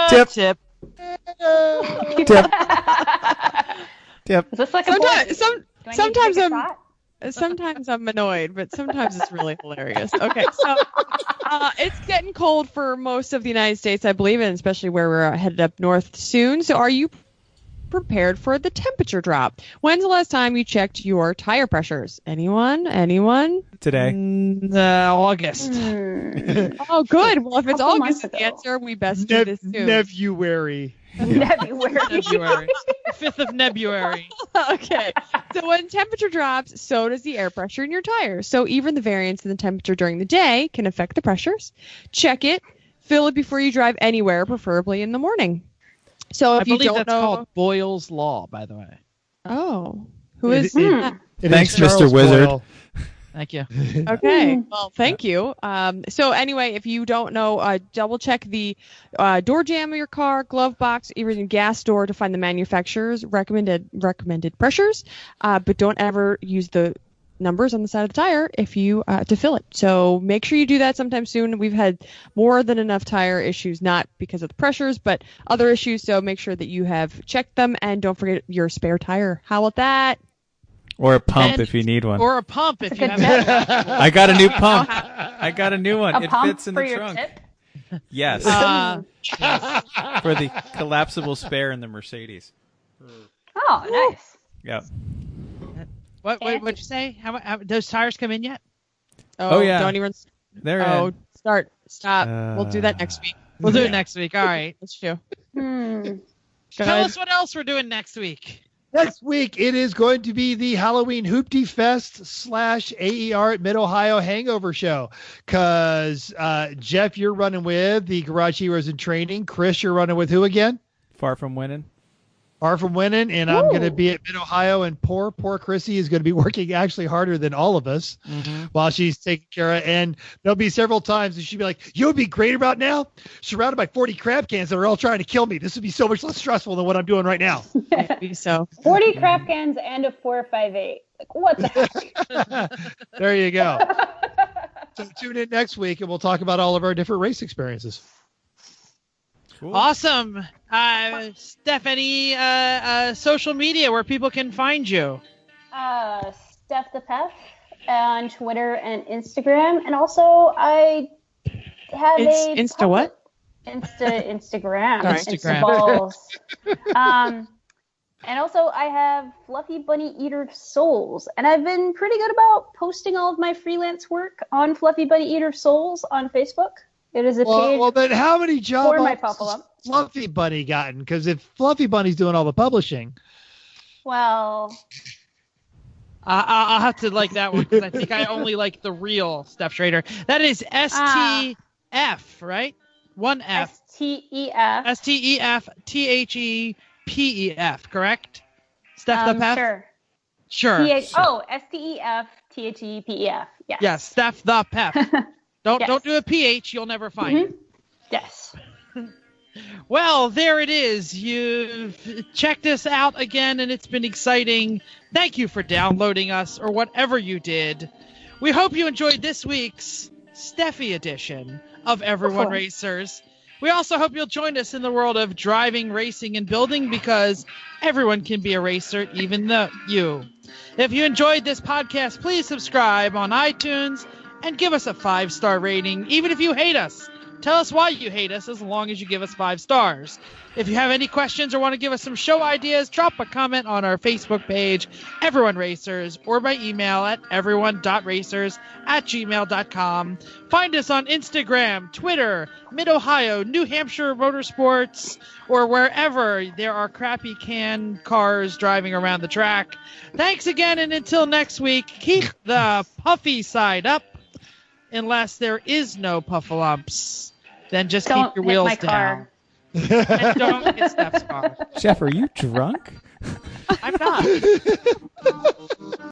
Tip. Tip. Tip. Is this like a Sometimes I'm annoyed, but sometimes it's really hilarious. Okay, so it's getting cold for most of the United States, I believe, and especially where we're headed up north soon. So are you prepared for the temperature drop? When's the last time you checked your tire pressures? Anyone? Today. August. Oh, good. Well, if it's Couple months August, the ago. answer, we best do this soon. February. February. 5th of February. Okay. So when temperature drops, so does the air pressure in your tires. So even the variance in the temperature during the day can affect the pressures. Check it. Fill it before you drive anywhere, preferably in the morning. So if I you believe don't that's know, called Boyle's Law, by the way. oh, who is It- that? Thanks, is Charles Mr. Wizard. Boyle. Thank you. Okay. Well, thank you. So anyway, if you don't know, double check the door jamb of your car, glove box, even gas door to find the manufacturer's recommended pressures. But don't ever use the numbers on the side of the tire if you to fill it. So make sure you do that sometime soon. We've had more than enough tire issues, not because of the pressures, but other issues. So make sure that you have checked them, and don't forget your spare tire. How about that? Or a pump if you need one. Or a pump if you Good have tip. I got a new pump. I got a new one. A It pump fits in for the your trunk. tip? Yes. For the collapsible spare in the Mercedes. Oh, nice. Yeah. What'd you say? How those tires come in yet? Oh, yeah. Don't even. They're Oh, in. stop. We'll do that next week. We'll do it next week. All right. Let's do. Tell us what else we're doing next week. Next week, it is going to be the Halloween Hoopty Fest / AER at Mid-Ohio Hangover Show. Because, Jeff, you're running with the Garage Heroes in Training. Chris, you're running with who again? Far from winning. Far from winning. And I'm going to be at Mid-Ohio. And poor Chrissy is going to be working actually harder than all of us while she's taking care of. And there'll be several times that she'll be like, you would be great about now? Surrounded by 40 crab cans that are all trying to kill me. This would be so much less stressful than what I'm doing right now. Maybe so. 40 crap cans and a 458. Like, what the heck? There you go. So tune in next week and we'll talk about all of our different race experiences. Cool. Awesome. Stephanie, social media where people can find you. Steph the Pef on Twitter and Instagram. And also, I have Insta what? Instagram. Sorry. Insta balls. And also, I have Fluffy Bunny Eater Souls. And I've been pretty good about posting all of my freelance work on Fluffy Bunny Eater Souls on Facebook. It is a page Well, then how many job for my offers pop-up. has Fluffy Bunny gotten? Because if Fluffy Bunny's doing all the publishing, Well, I'll have to like that one because I think I only like the real Stef Schrader. That is STF, right? One F. STEF. STEFTHEPEF, correct? Stef the Pef? Sure. Sure. STEFTHEPEF. Yes. Yes, Stef the Pef. Don't Yes. do a PH. You'll never find it. Yes. Well, there it is. You've checked us out again, and it's been exciting. Thank you for downloading us, or whatever you did. We hope you enjoyed this week's Steffi edition of Everyone Racers. We also hope you'll join us in the world of driving, racing, and building, because everyone can be a racer, even you. If you enjoyed this podcast, please subscribe on iTunes and give us a 5-star rating, even if you hate us. Tell us why you hate us, as long as you give us 5 stars. If you have any questions or want to give us some show ideas, drop a comment on our Facebook page, Everyone Racers, or by email at everyone.racers@gmail.com. Find us on Instagram, Twitter, Mid-Ohio, New Hampshire Motorsports, or wherever there are crappy can cars driving around the track. Thanks again, and until next week, keep the puffy side up. Unless there is no puffalumps, then just Don't keep your hit wheels my down. car. And don't hit Stef's car. Chef, are you drunk? I'm not.